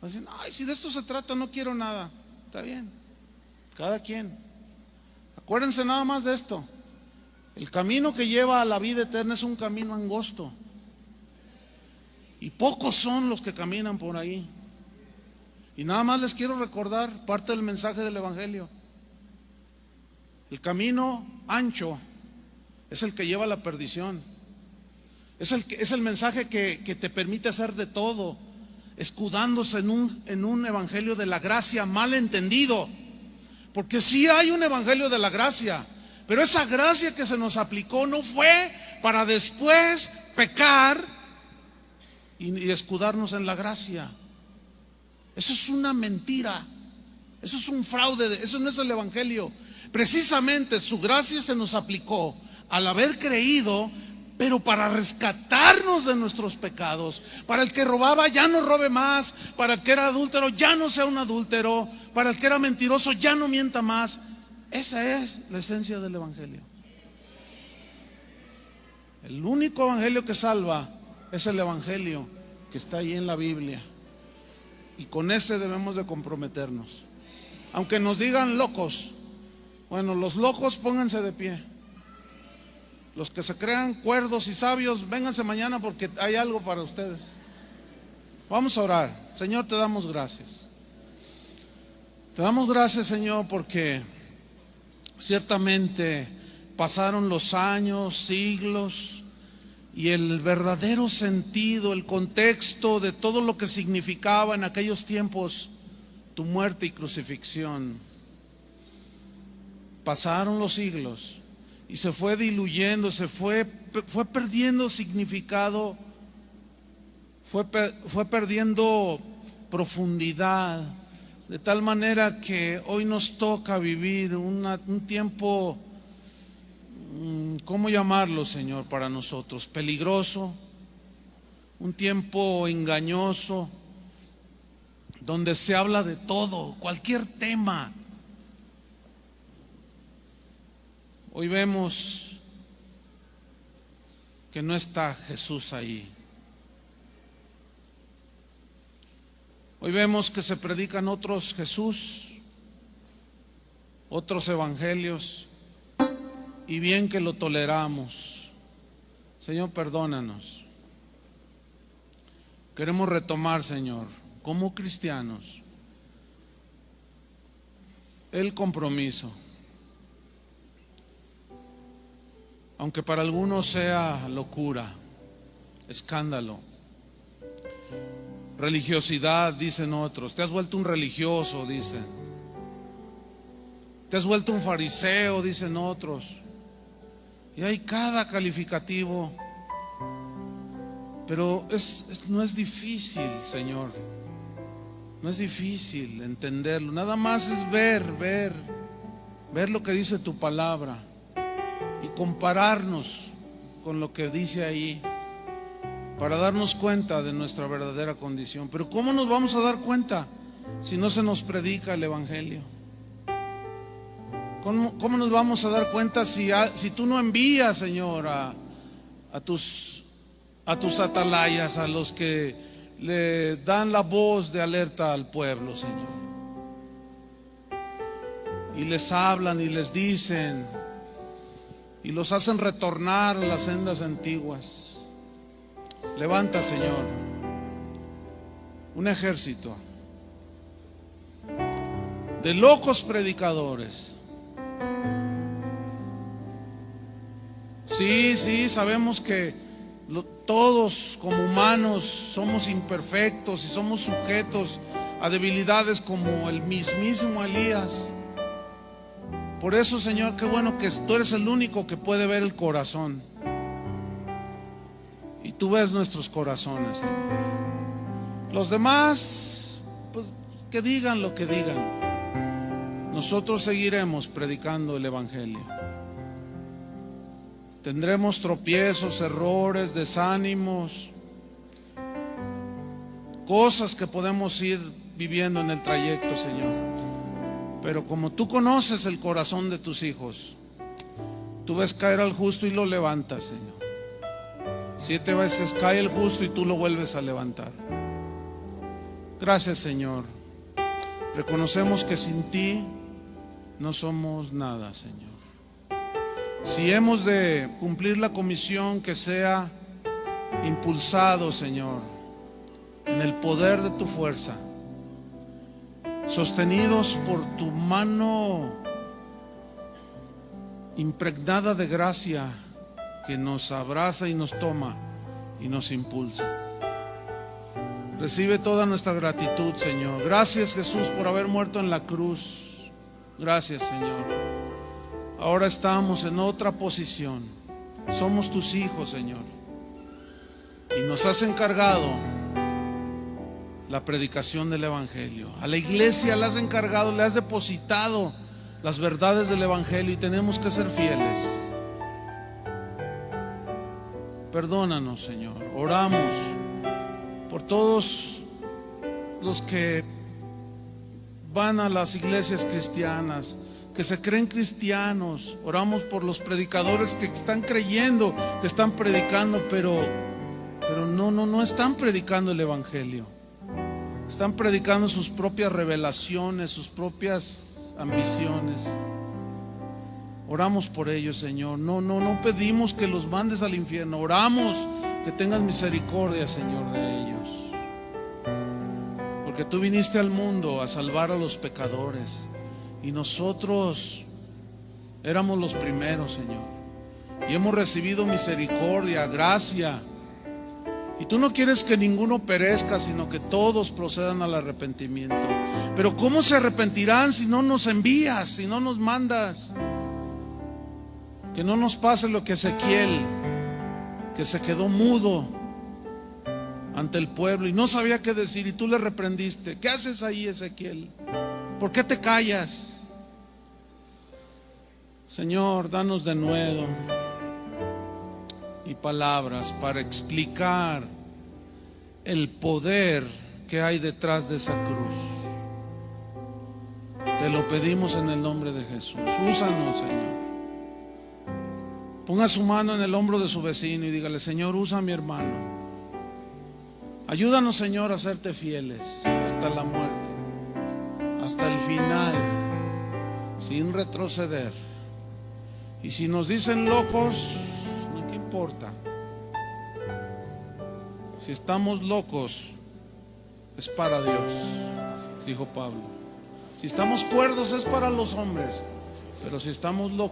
Van a decir: ay, si de esto se trata, no quiero nada. Está bien, cada quien. Acuérdense nada más de esto: el camino que lleva a la vida eterna es un camino angosto, y pocos son los que caminan por ahí. Y nada más les quiero recordar parte del mensaje del Evangelio. El camino ancho es el que lleva a la perdición. Es el mensaje que te permite hacer de todo, escudándose en un evangelio de la gracia mal entendido. Porque sí hay un evangelio de la gracia, pero esa gracia que se nos aplicó no fue para después pecar y escudarnos en la gracia. Eso es una mentira, eso es un fraude, eso no es el evangelio. Precisamente su gracia se nos aplicó al haber creído, pero para rescatarnos de nuestros pecados. Para el que robaba, ya no robe más. Para el que era adúltero, ya no sea un adúltero. Para el que era mentiroso, ya no mienta más. Esa es la esencia del evangelio. El único evangelio que salva es el evangelio que está ahí en la Biblia, y con ese debemos de comprometernos. Aunque nos digan locos, bueno, los locos pónganse de pie. Los que se crean cuerdos y sabios, vénganse mañana porque hay algo para ustedes. Vamos a orar. Señor, te damos gracias. Te damos gracias, Señor, porque ciertamente pasaron los años, siglos, y el verdadero sentido, el contexto de todo lo que significaba en aquellos tiempos tu muerte y crucifixión. Pasaron los siglos y se fue diluyendo, se fue perdiendo significado, fue perdiendo profundidad, de tal manera que hoy nos toca vivir un tiempo, ¿cómo llamarlo, Señor, para nosotros? Peligroso, un tiempo engañoso, donde se habla de todo, cualquier tema. Hoy vemos que no está Jesús ahí. Hoy vemos que se predican otros Jesús, otros evangelios, y bien que lo toleramos. Señor, perdónanos. queremos retomar, Señor, como cristianos, el compromiso. Aunque para algunos sea locura, escándalo, religiosidad, dicen otros. Te has vuelto un religioso, dicen. Te has vuelto un fariseo, dicen otros. Y hay cada calificativo. Pero no es difícil, Señor. No es difícil entenderlo. Nada más es ver lo que dice tu palabra y compararnos con lo que dice ahí para darnos cuenta de nuestra verdadera condición. Pero ¿cómo nos vamos a dar cuenta si no se nos predica el Evangelio? ¿Cómo nos vamos a dar cuenta si tú no envías, Señor, a tus atalayas, a los que le dan la voz de alerta al pueblo, Señor? Y les hablan y les dicen y los hacen retornar a las sendas antiguas. Levanta, Señor, un ejército de locos predicadores. Sí, sabemos que todos como humanos somos imperfectos y somos sujetos a debilidades como el mismísimo Elías. Por eso, Señor, qué bueno que tú eres el único que puede ver el corazón. Y tú ves nuestros corazones, Señor. Los demás, pues que digan lo que digan. Nosotros seguiremos predicando el Evangelio. Tendremos tropiezos, errores, desánimos, cosas que podemos ir viviendo en el trayecto, Señor. Pero como tú conoces el corazón de tus hijos, tú ves caer al justo y lo levantas, Señor. 7 veces cae el justo y tú lo vuelves a levantar. Gracias, Señor. Reconocemos que sin ti no somos nada, Señor. Si hemos de cumplir la comisión, que sea impulsado, Señor, en el poder de tu fuerza, sostenidos por tu mano impregnada de gracia, que nos abraza y nos toma y nos impulsa. Recibe toda nuestra gratitud, Señor. Gracias, Jesús, por haber muerto en la cruz. Gracias, Señor. Ahora estamos en otra posición. Somos tus hijos, Señor. Y nos has encargado la predicación del Evangelio. A la iglesia le has encargado, le has depositado las verdades del Evangelio y tenemos que ser fieles. Perdónanos, Señor. Oramos por todos los que van a las iglesias cristianas, que se creen cristianos. Oramos por los predicadores que están creyendo que están predicando, pero no están predicando el Evangelio. Están predicando sus propias revelaciones, sus propias ambiciones. Oramos por ellos, Señor. No pedimos que los mandes al infierno. Oramos que tengas misericordia, Señor, de ellos. Porque tú viniste al mundo a salvar a los pecadores. Y nosotros éramos los primeros, Señor. Y hemos recibido misericordia, gracia. Y tú no quieres que ninguno perezca, sino que todos procedan al arrepentimiento. Pero ¿cómo se arrepentirán si no nos envías, si no nos mandas? Que no nos pase lo que Ezequiel, que se quedó mudo ante el pueblo y no sabía qué decir, y tú le reprendiste. ¿Qué haces ahí, Ezequiel? ¿Por qué te callas? Señor, danos de nuevo y palabras para explicar el poder que hay detrás de esa cruz. Te lo pedimos en el nombre de Jesús. Úsanos, Señor. Ponga su mano en el hombro de su vecino y dígale: Señor, usa a mi hermano. Ayúdanos, Señor, a serte fieles hasta la muerte, hasta el final, sin retroceder. Y si nos dicen locos, no, ¿qué importa? Si estamos locos, es para Dios, dijo Pablo. Si estamos cuerdos, es para los hombres. Pero si estamos locos,